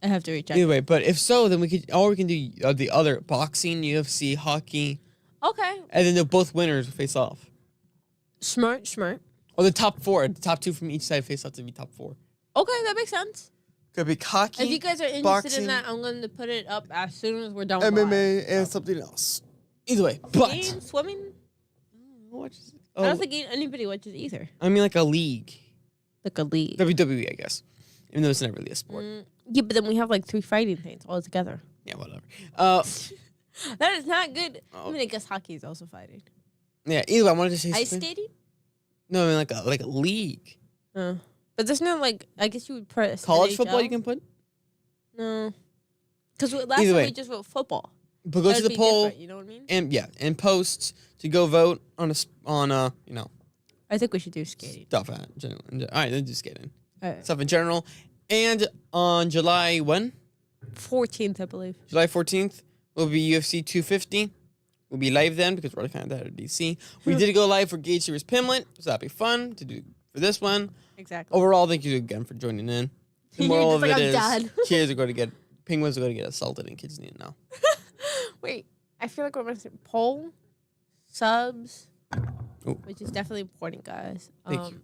I have to recheck Either way, but if so, then we can do the other boxing, UFC, hockey. Okay. And then the both winners face off. Smart. Or the top four. The top two from each side face off to be top four. Okay, that makes sense. Could be hockey, If you guys are interested boxing, in that, I'm going to put it up as soon as we're done with MMA, live. and something else. Either way, but Skiing, swimming? Oh, I don't think anybody watches either. I mean, like a league. Like a league. WWE, I guess. Even though it's not really a sport. Yeah, but then we have like 3 fighting things all together. Yeah, whatever. That is not good. Oh. I mean, I guess hockey is also fighting. Yeah, either way, I wanted to say Ice something. skating? No, I mean like a league. But there's no like, I guess you would press College NHL. football you can put? No. Because last Either time way. we just wrote football. But go to That'd the be poll different, you know what I mean? and post to go vote on I think we should do skating. stuff in general. All right, then do skating. All right. Stuff in general. And on July 14th, I believe. July 14th will be UFC 250. We'll be live then because we're already kind of out of DC. We did go live for Gage Series Pimlet, so that'd be fun to do for this one. Exactly. Overall, thank you again for joining in. The You're moral just of like, it I'm is done. kids are going to get penguins are going to get assaulted and kids need to know. Wait, I feel like we're missing poll, subs, Ooh. which is definitely important, guys. Thank you.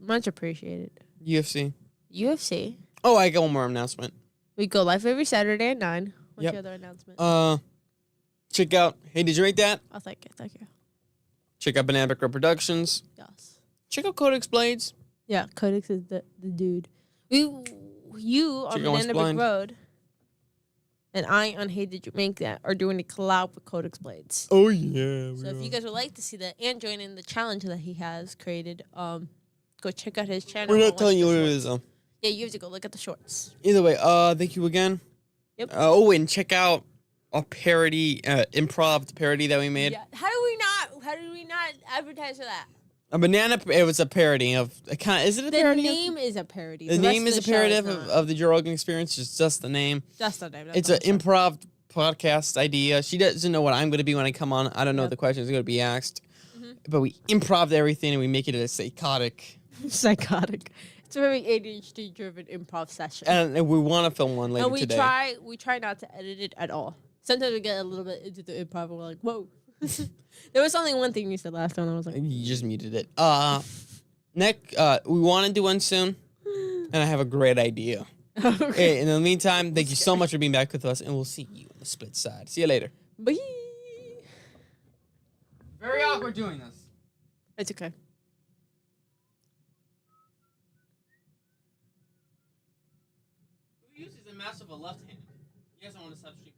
Much appreciated. UFC. UFC. Oh, I got one more announcement. We go live every Saturday at 9. What's Yep. your other announcement? Check out. Hey, did you rate that? Oh, thank you. Check out Banana Background Productions. Yes. Check out Codex Blades. Yeah, Codex is the dude. You on Chicken Wants Banana Blind. Road and I on Hey Did You Make That are doing a collab with Codex Blades. Oh yeah. So if you guys would like to see that and join in the challenge that he has created, go check out his channel. We're and not watch telling you the what it shorts. is though. Yeah, you have to go look at the shorts. Either way, thank you again. Yep. And check out a parody, improv parody that we made. Yeah. How do we not advertise for that? A banana. It was a parody of a kind. Is it a The parody? name is a parody. The rest name of is the a show parody is of, not. of the Joe Rogan Experience. It's just the name. Just the name. It's an improv podcast idea. She doesn't know what I'm going to be when I come on. I don't know Yeah. what the questions are going to be asked. Mm-hmm. But we improv everything and we make it a psychotic. Psychotic. It's a very ADHD driven improv session. And we want to film one later And we today. try not to edit it at all. Sometimes we get a little bit into the improv and we're like, whoa. There was only one thing you said last time. I was like, You just muted it. Nick, we want to do one soon. And I have a great idea. okay. Okay, in the meantime, thank you so much for being back with us. And we'll see you on the split side. See you later. Bye. Very awkward doing this. It's okay. myself a left hand. You guys don't want to substitute